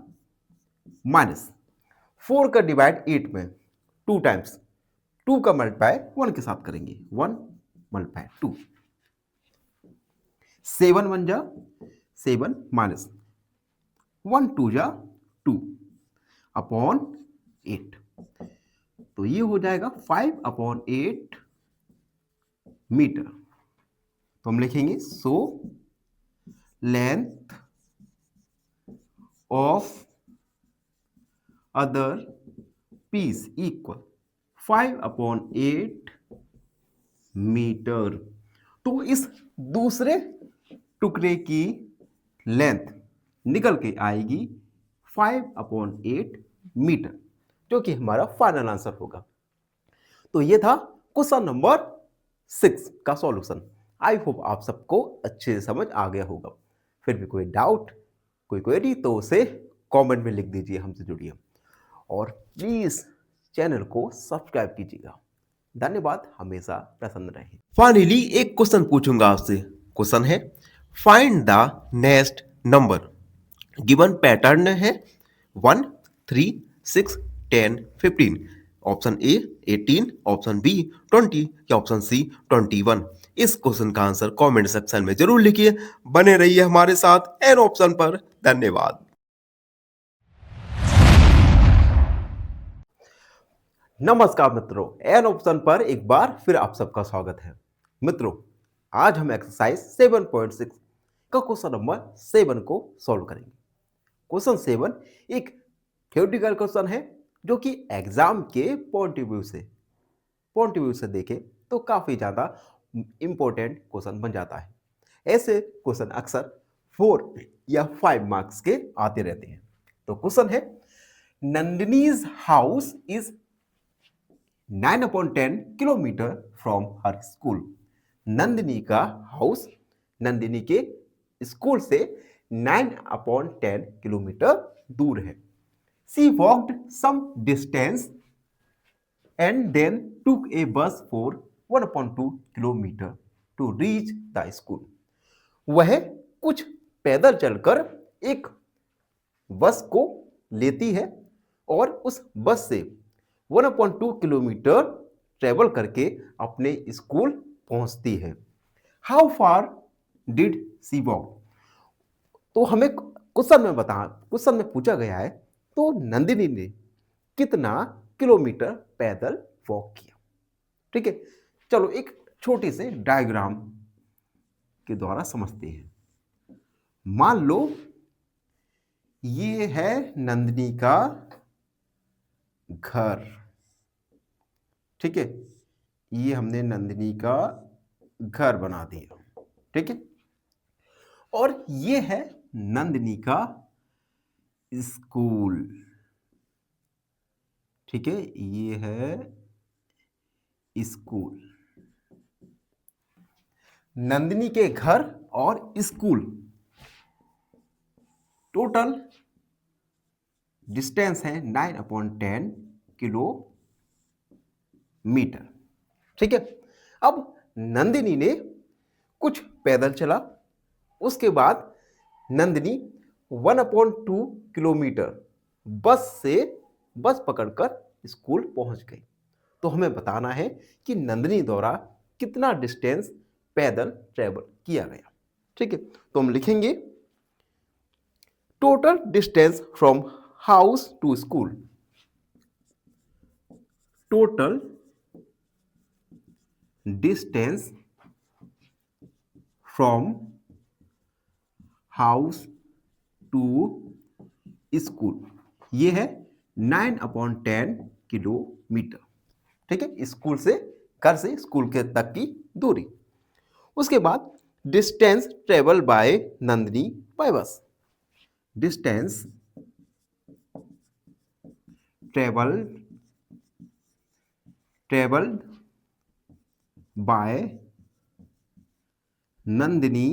S1: माइनस 4 का डिवाइड 8 में 2 टाइम्स, 2 का मल्टीप्लाई 1 के साथ करेंगे, 1 मल्टीप्लाई 2, 7 1 जा 7 माइनस 1 2 जा 2 अपॉन 8, तो ये हो जाएगा 5/8 मीटर। तो हम लिखेंगे so length of other piece equal 5/8 metre. तो इस दूसरे टुकड़े की लेंथ निकल के आएगी 5/8 मीटर, जो कि हमारा फाइनल आंसर होगा। तो ये था क्वेश्चन नंबर 6 का सॉल्यूशन। आई होप आप सबको अच्छे से समझ आ गया होगा। फिर भी कोई डाउट, कोई क्वेरी तो उसे कमेंट में लिख दीजिए, हमसे जुड़िए और प्लीज चैनल को सब्सक्राइब कीजिएगा। धन्यवाद, हमेशा प्रसन्न रहें।
S2: फाइनली एक क्वेश्चन पूछूंगा आपसे। क्वेश्चन है find the next number. Given pattern है 1 3 6 10 15। ऑप्शन ए 18, ऑप्शन बी 20 या ऑप्शन सी 21। इस क्वेश्चन का आंसर कमेंट सेक्शन में जरूर लिखिए। बने रहिए हमारे साथ एन ऑप्शन पर। धन्यवाद।
S1: नमस्कार मित्रों, एन ऑप्शन पर एक बार फिर आप सबका स्वागत है। मित्रों, आज हम एक्सरसाइज 7.6 का क्वेश्चन नंबर 7 को सॉल्व करेंगे। क्वेश्चन 7 एक थ्योरेटिकल क्वेश्चन है जो कि एग्जाम के पॉइंट ऑफ व्यू से देखें तो काफी ज्यादा इंपॉर्टेंट क्वेश्चन बन जाता है। ऐसे क्वेश्चन अक्सर 4 या 5 मार्क्स के आते रहते हैं। तो क्वेश्चन है Nandini's house is 9/10 kilometre from her school. Nandini का हाउस नंदिनी के स्कूल से 9/10 किलोमीटर दूर है। She walked some distance and then took a bus for 1/2 kilometer to reach the school. वह कुछ पैदल चलकर एक बस को लेती है और उस बस से 1/2 किलोमीटर ट्रेवल करके अपने स्कूल पहुंचती है। How far did she walk? तो हमें क्वेश्चन में पूछा गया है तो नंदिनी ने कितना किलोमीटर पैदल वॉक किया। ठीक है, चलो एक छोटी से डायग्राम के द्वारा समझते हैं। मान लो ये है नंदिनी का घर। ठीक है, ये हमने नंदिनी का घर बना दिया। ठीक है, और ये है नंदिनी का स्कूल। ठीक है, ये है स्कूल। नंदिनी के घर और स्कूल टोटल डिस्टेंस है 9/10 किलोमीटर। ठीक है, अब नंदिनी ने कुछ पैदल चला, उसके बाद नंदिनी 1/2 किलोमीटर बस पकड़कर स्कूल पहुंच गई। तो हमें बताना है कि नंदिनी द्वारा कितना डिस्टेंस पैदल ट्रेवल किया गया। ठीक है, तो हम लिखेंगे total distance from house to school. Total distance from house to school, ये है 9/10 किलोमीटर। ठीक है, स्कूल से घर से स्कूल के तक की दूरी। उसके बाद distance travel by Nandini by bus. Distance travelled by Nandini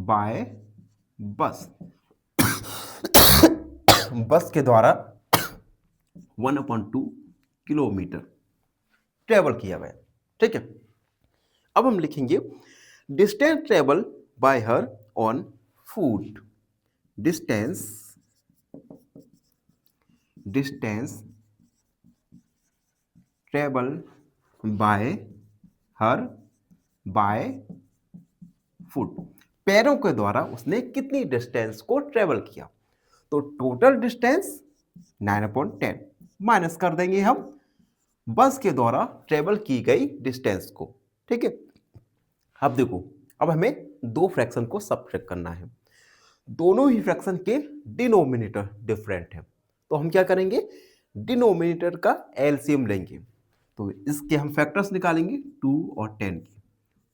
S1: by bus. Bus के द्वारा 1/2 किलोमीटर ट्रेवल किया गया। ठीक है, अब हम लिखेंगे distance travel bye her on foot. Distance travel bye her by foot. पैरों के द्वारा उसने कितनी डिस्टेंस को ट्रेवल किया? तो टोटल डिस्टेंस 9/10 माइनस कर देंगे हम बस के द्वारा ट्रेवल की गई डिस्टेंस को। ठीक है, अब देखो, अब हमें दो फ्रैक्शन को सब्ट्रैक्ट करना है। दोनों ही फ्रैक्शन के डिनोमिनेटर डिफरेंट है, तो हम क्या करेंगे, डिनोमिनेटर का एलसीएम लेंगे। तो इसके हम फैक्टर्स निकालेंगे 2 और 10 की।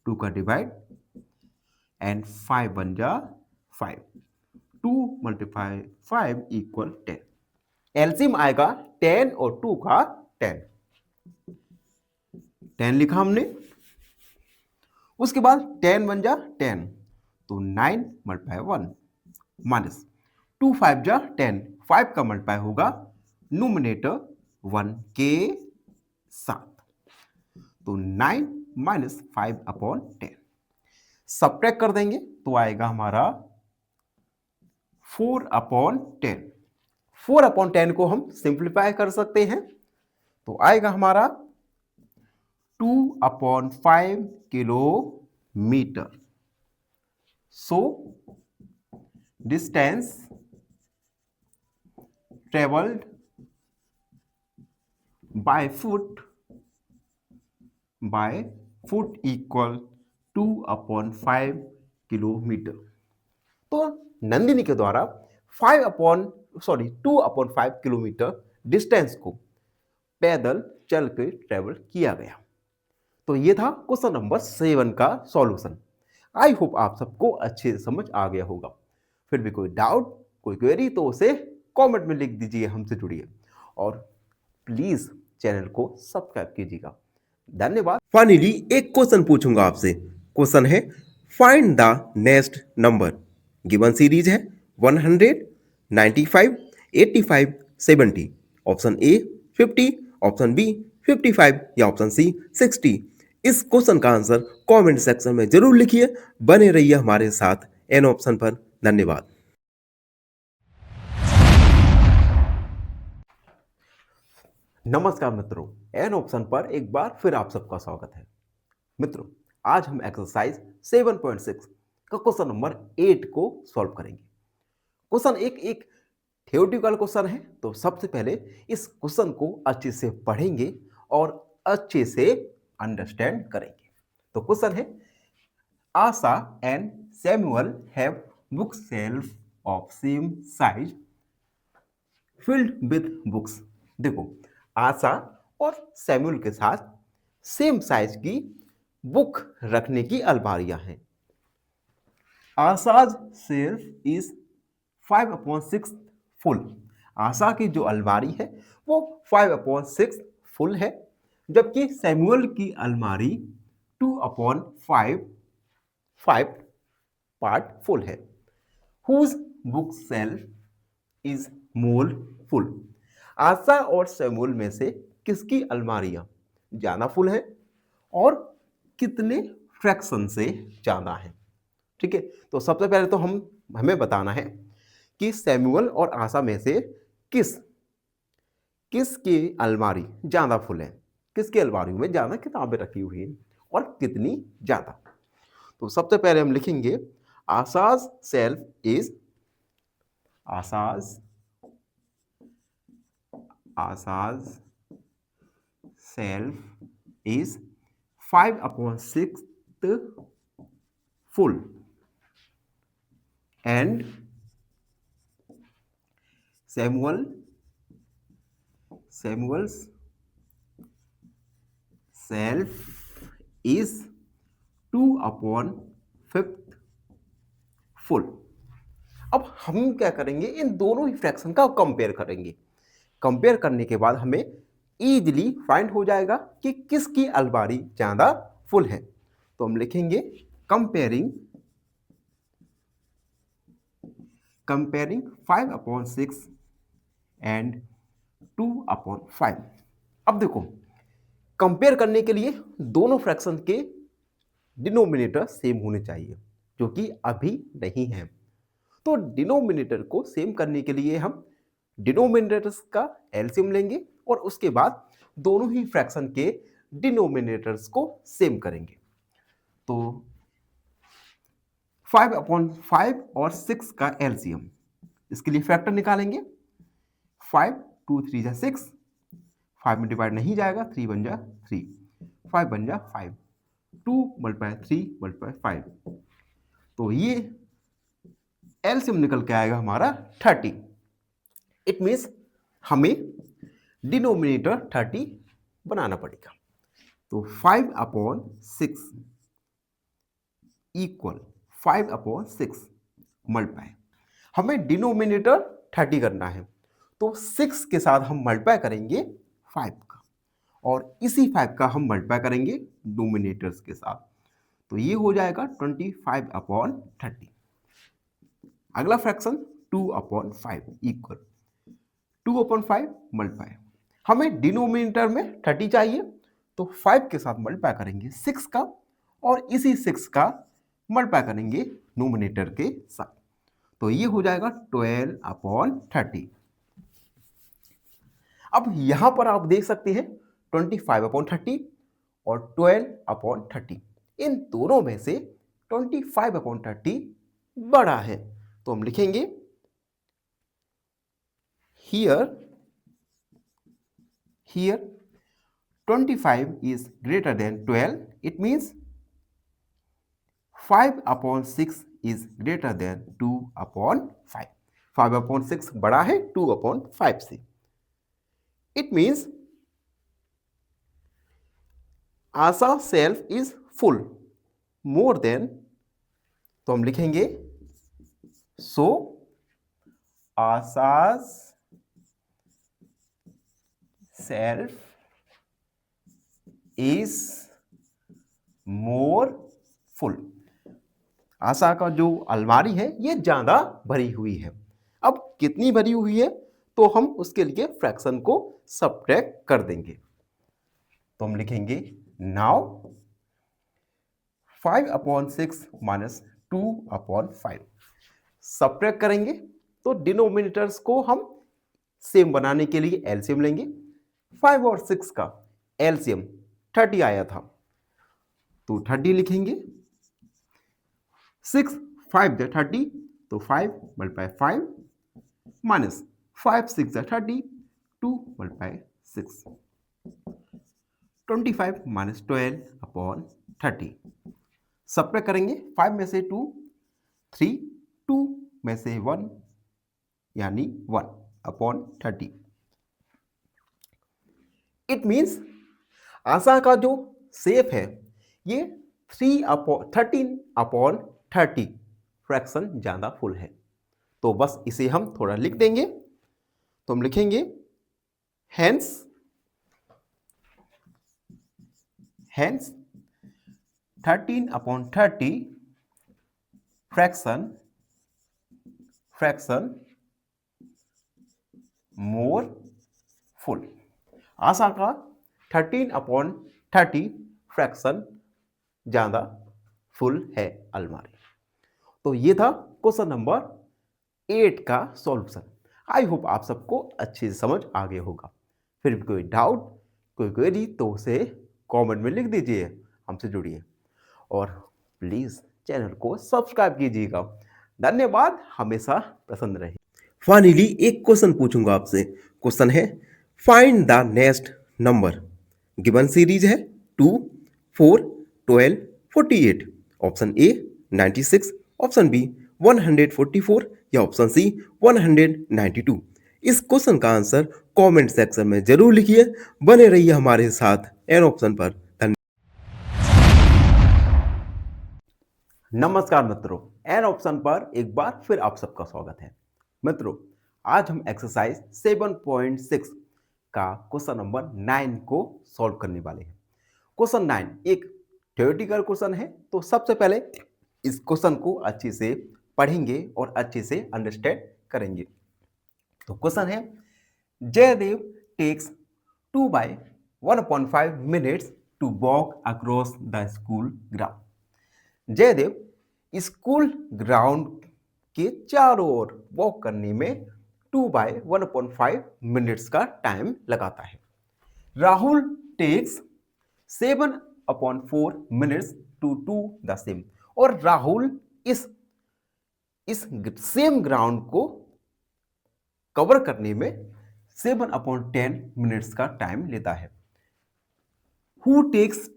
S1: 2 का डिवाइड एंड 5 बन जा 5। 2 मल्टीप्लाई 5 इक्वल 10। एलसीएम आएगा 10 और 2 का 10। 10 लिखा हमने, उसके बाद 10 बन जा 10, तो 9 मल्टीप्लाई 1 माइनस 2 5 जा 10। 5 का मल्टीप्लाई होगा न्यूमरेटर 1 के साथ, तो 9 माइनस 5/10 सब्ट्रैक्ट कर देंगे तो आएगा हमारा 4/10। 4/10 को हम सिंप्लीफाई कर सकते हैं, तो आएगा हमारा 2/5 kilometre. So distance travelled by foot equal 2/5 kilometre. तो नंदिनी के द्वारा 2/5 किलोमीटर डिस्टेंस को पैदल चल के ट्रेवल किया गया। तो ये था क्वेश्चन नंबर 7 का सॉल्यूशन। आई होप आप सबको अच्छे से समझ आ गया होगा। फिर भी कोई डाउट, कोई क्वेरी तो उसे कमेंट में लिख दीजिए, हमसे जुड़िए और प्लीज चैनल को सब्सक्राइब कीजिएगा। धन्यवाद।
S2: फाइनली एक क्वेश्चन पूछूंगा आपसे। क्वेश्चन है find the next number. Given series है 100, 95, 85, 70। ऑप्शन ए 50, ऑप्शन बी 55 या ऑप्शन सी 60। इस क्वेश्चन का आंसर कमेंट सेक्शन में जरूर लिखिए। बने रहिए हमारे साथ एन ऑप्शन पर। धन्यवाद।
S1: नमस्कार मित्रों, एन ऑप्शन पर एक बार फिर आप सबका स्वागत है। मित्रों, आज हम एक्सरसाइज 7.6 का क्वेश्चन नंबर 8 को सॉल्व करेंगे। क्वेश्चन एक थ्योरेटिकल क्वेश्चन है, तो सबसे पहले इस क्वेश्चन को अच्छे से पढ़ेंगे और अच्छे से अंडरस्टैंड करेंगे। तो क्वेश्चन है, Asha and Samuel have book shelf of same size filled with books. देखो, आशा और सैमुअल के साथ सेम साइज की बुक रखने की अलमारियां हैं। Asha's shelf is 5/6 full. Asha की जो अलमारी है वो 5/6 फुल है, जबकि सैमुअल की अलमारी 2/5 पार्ट फुल है। Whose book shelf is more full. Asha और सैमुअल में से किसकी अलमारियां ज्यादा फुल है और कितने फ्रैक्शन से ज्यादा है? ठीक है, तो सबसे पहले तो हमें बताना है कि सैमुअल और आशा में से किसकी अलमारी ज्यादा फुल है, किसकी अलमारी में ज्यादा किताबें रखी हुई हैं और कितनी ज्यादा। तो सबसे पहले हम लिखेंगे Asha's shelf is Asha's self is 5/6 full and Samuel's self is 2/5 full. अब हम क्या करेंगे, इन दोनों ही फ्रैक्शन का कंपेयर करेंगे। कंपेयर करने के बाद हमें इजीली फाइंड हो जाएगा कि किसकी अलमारी ज़्यादा फुल है। तो हम लिखेंगे कंपेयरिंग 5/6 एंड 2/5। अब देखो, कंपेयर करने के लिए दोनों फ्रैक्शन के डिनोमिनेटर सेम होने चाहिए, जो कि अभी नहीं है। तो डिनोमिनेटर को सेम करने के लिए हम डिनोमिनेटर्स का एलसीएम लेंगे और उसके बाद दोनों ही फ्रैक्शन के डिनोमिनेटर्स को सेम करेंगे। तो 5/5 और 6 का एलसीएम, इसके लिए फैक्टर निकालेंगे। 5 2 3 जा 6, 5 में डिवाइड नहीं जाएगा, 3 बन जा 3, 5 बन जा 5, 2 मल्टीप्लाई 3 मल्टीप्लाई 5, तो ये एलसीएम निकल के आएगा हमारा 30। इट मीन्स हमें डिनोमिनेटर 30 बनाना पड़ेगा। तो 5/6 इक्वल 5/6 मल्टीप्लाई, हमें डिनोमिनेटर 30 करना है, तो 6 के साथ हम मल्टीप्लाई करेंगे 5 का, और इसी 5 का हम मल्टीप्लाई करेंगे डिनोमिनेटर्स के साथ, तो ये हो जाएगा 25/30। अगला फ्रैक्शन 2/5 इक्वल 2/5 मल्टीप्लाई, हमें डिनोमिनेटर में 30 चाहिए, तो 5 के साथ मल्टीप्लाई करेंगे 6 का, और इसी 6 का मल्टीप्लाई करेंगे नोमिनेटर के साथ, तो ये हो जाएगा 12/30। अब यहां पर आप देख सकते हैं 25/30 और 12/30, इन दोनों में से 25/30 बड़ा है, तो हम लिखेंगे here 25 is greater than 12, it means 5/6 is greater than 2/5। 5/6 बड़ा है 2/5 से। It means Asha shelf is full more than, तो हम लिखेंगे so Asha's shelf is more full. Asha का जो अलमारी है ये ज्यादा भरी हुई है। अब कितनी भरी हुई है, तो हम उसके लिए फ्रैक्शन को सब्ट्रैक्ट कर देंगे, तो हम लिखेंगे नाउ 5/6 माइनस 2/5, सब्ट्रैक्ट करेंगे, तो डिनोमिनेटर्स को हम सेम बनाने के लिए एलसीएम लेंगे। 5 और 6 का एलसीएम 30 आया था, तो 30 लिखेंगे। 6 5 जा 30, तो 5 मल्टीप्लाई 5 माइनस 5 6 जा 30, 2 मल्टीप्लाई 6, 25 माइनस 12/30, सब्ट्रैक्ट करेंगे। 5 में से 2 3, 2 में से 1 यानी 1/30। इट मीन्स आशा का जो शेप है ये 13/30 फ्रैक्शन ज्यादा फुल है, तो बस इसे हम थोड़ा लिख देंगे, तो हम लिखेंगे हेंस 13/30 फ्रैक्शन मोर फुल। आशा का 13/30 फ्रैक्शन ज्यादा फुल है अलमारी। तो ये था क्वेश्चन नंबर 8 का सॉल्यूशन। आई होप आप सबको अच्छे से समझ आ गया होगा। फिर भी कोई डाउट, कोई क्वेरी, तो उसे कमेंट में लिख दीजिए, हमसे जुड़िए और प्लीज़ चैनल को सब्सक्राइब कीजिएगा। धन्यवाद, हमेशा प्रसन्न रहिए।
S2: फाइनली एक क्वेश्चन पूछूंगा आपसे। क्वेश्चन है find the next number. Given series है 2 4 12 48। ऑप्शन ए 96, ऑप्शन बी 144 या ऑप्शन सी 192। इस क्वेश्चन का आंसर कमेंट सेक्शन में जरूर लिखिए। बने रहिए हमारे साथ एन ऑप्शन पर।
S1: नमस्कार मित्रों, एन ऑप्शन पर एक बार फिर आप सबका स्वागत है। मित्रों, आज हम एक्सरसाइज 7.6 का क्वेश्चन नंबर 9 को सॉल्व करने वाले हैं। क्वेश्चन 9 एक थ्योरेटिकल क्वेश्चन है, तो सबसे पहले इस क्वेश्चन को अच्छे से पढ़ेंगे और अच्छे से अंडरस्टैंड करेंगे। तो क्वेश्चन है, Jaidev takes 2/1.5 minutes to walk across the school ground। Jaidev school ground के चारों ओर वॉक करने में 2/1.5 मिनट्स का टाइम लगाता है। Rahul takes 7/4 minutes to do the same. और राहुल इस सेम ग्राउंड को कवर करने में 7/10 मिनट्स का टाइम लेता है। Who takes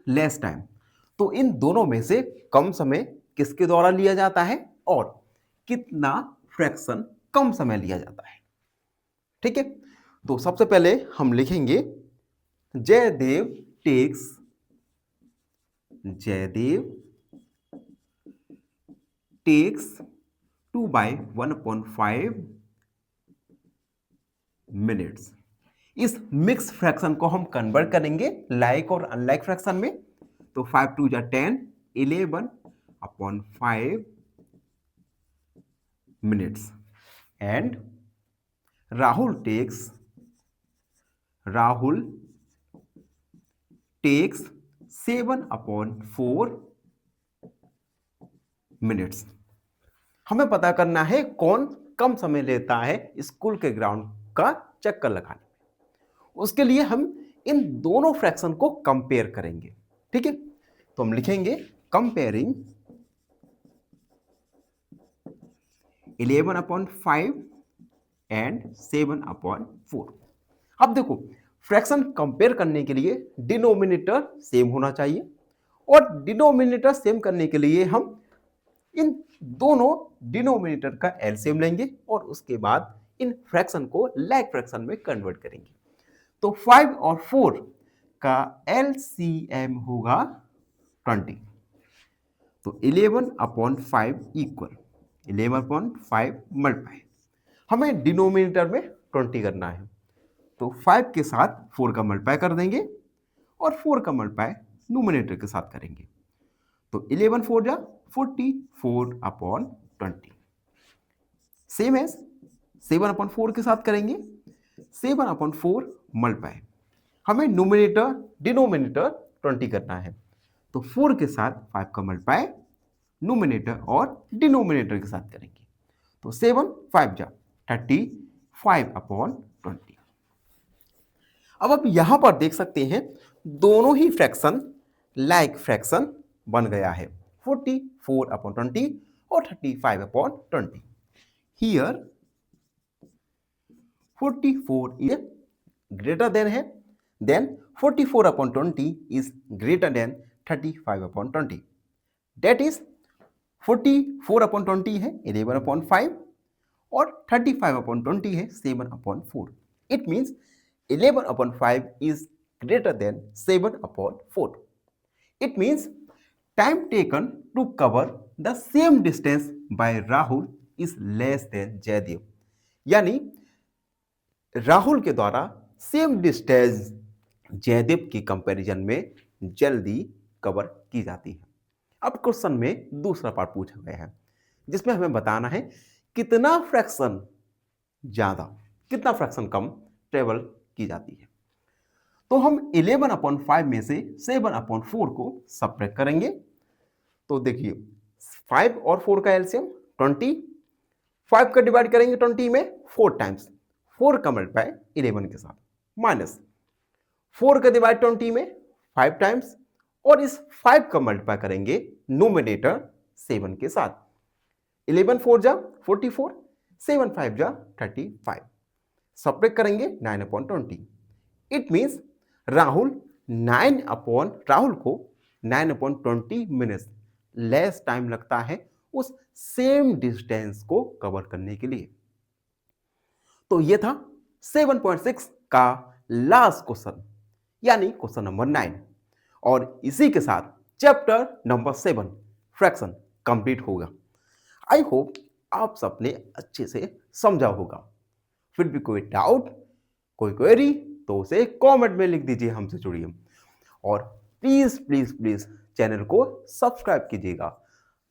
S1: less time. तो इन दोनों में से कम समय किसके द्वारा लिया जाता है और कितना फ्रैक्शन कम समय लिया जाता है। ठीक है, तो सबसे पहले हम लिखेंगे जयदेव टेक्स 2/1.5 मिनट्स। इस मिक्स फ्रैक्शन को हम कन्वर्ट करेंगे लाइक और अनलाइक फ्रैक्शन में। तो 5 2 जा 10, 11/5 minutes. And Rahul takes 7/4 minutes. हमें पता करना है कौन कम समय लेता है स्कूल के ग्राउंड का चक्कर लगाने में। उसके लिए हम इन दोनों फ्रैक्शन को कंपेयर करेंगे। ठीक है, तो हम लिखेंगे कंपेयरिंग 11/5 एंड 7/4। अब देखो, फ्रैक्शन कंपेयर करने के लिए डिनोमिनेटर सेम होना चाहिए, और डिनोमिनेटर सेम करने के लिए हम इन दोनों डिनोमिनेटर का एलसीएम लेंगे और उसके बाद इन फ्रैक्शन को लाइक फ्रैक्शन में कन्वर्ट करेंगे। तो 5 और 4 का एलसीएम होगा 20। तो 11/5 इक्वल 11/5 मल्टीप्लाई, हमें डिनोमिनेटर में 20 करना है। तो 5 के साथ 4 का मल्टीप्लाई कर देंगे और 4 का मल्टीप्लाई न्यूमरेटर के साथ करेंगे। तो 11 4 जा 44/20। सेम एज 7/4 के साथ करेंगे। 7/4 मल्टीप्लाई, हमें न्यूमरेटर डिनोमिनेटर 20 करना है। तो 4 के साथ 5 का मल्टीप्लाई न्यूमरेटर और डिनोमिनेटर के साथ करेंगे। तो 7 5 जा 35/20। अब आप यहां पर देख सकते हैं दोनों ही फ्रैक्शन लाइक फ्रैक्शन बन गया है, 44/20 और 35/20। हियर 44 इज ग्रेटर देन है, then 44/20 is greater than 35/20। That is 44/20 है 11/5 और 35/20 है 7/4। It means 11/5 is greater than 7/4. It means time taken to cover the same distance by Rahul is less than Jaydev। यानी राहुल के द्वारा सेम डिस्टेंस जयदेव की comparison में जल्दी कवर की जाती है। अब क्वेश्चन में दूसरा पार्ट पूछा गया है जिसमें हमें बताना है कितना फ्रैक्शन ज्यादा कितना फ्रैक्शन कम ट्रेवल की जाती है। तो हम 11/5 में से 7/4 को सब्ट्रैक्ट करेंगे। तो देखिए 5 और 4 का एलसीएम 20, 5 का डिवाइड करेंगे 20 में 4 टाइम्स, 4 का मल्टीप्लाई 11 के साथ, माइनस 4 का डिवाइड 20 में 5 टाइम्स और इस 5 का मल्टीप्लाई करेंगे नोमिनेटर 7 के साथ। 11 4 जा 44, 7 5 जा 35, सब्ट्रैक्ट करेंगे 9/20। इट मीन्स राहुल को 9/20 मिनट्स लेस टाइम लगता है उस सेम डिस्टेंस को कवर करने के लिए। तो ये था 7.6 का लास्ट क्वेश्चन, यानी क्वेश्चन नंबर 9। और इसी के साथ चैप्टर नंबर 7 फ्रैक्शन कंप्लीट होगा। आई होप आप सबने अच्छे से समझा होगा। फिर भी कोई डाउट, कोई क्वेरी तो उसे कमेंट में लिख दीजिए, हमसे जुड़िए और प्लीज प्लीज प्लीज चैनल को सब्सक्राइब कीजिएगा।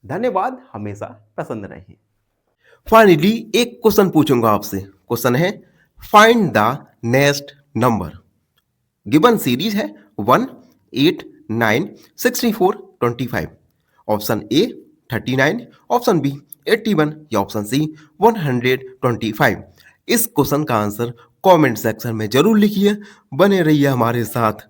S1: धन्यवाद, हमेशा प्रसन्न रहिए।
S2: फाइनली एक क्वेश्चन पूछूंगा आपसे। क्वेश्चन है find the next number. Given series है 1, 8, 9, 64, 25। ऑप्शन ए 39, ऑप्शन बी 81 या ऑप्शन सी 125। इस क्वेश्चन का आंसर कमेंट सेक्शन में जरूर लिखिए। बने रहिए हमारे साथ।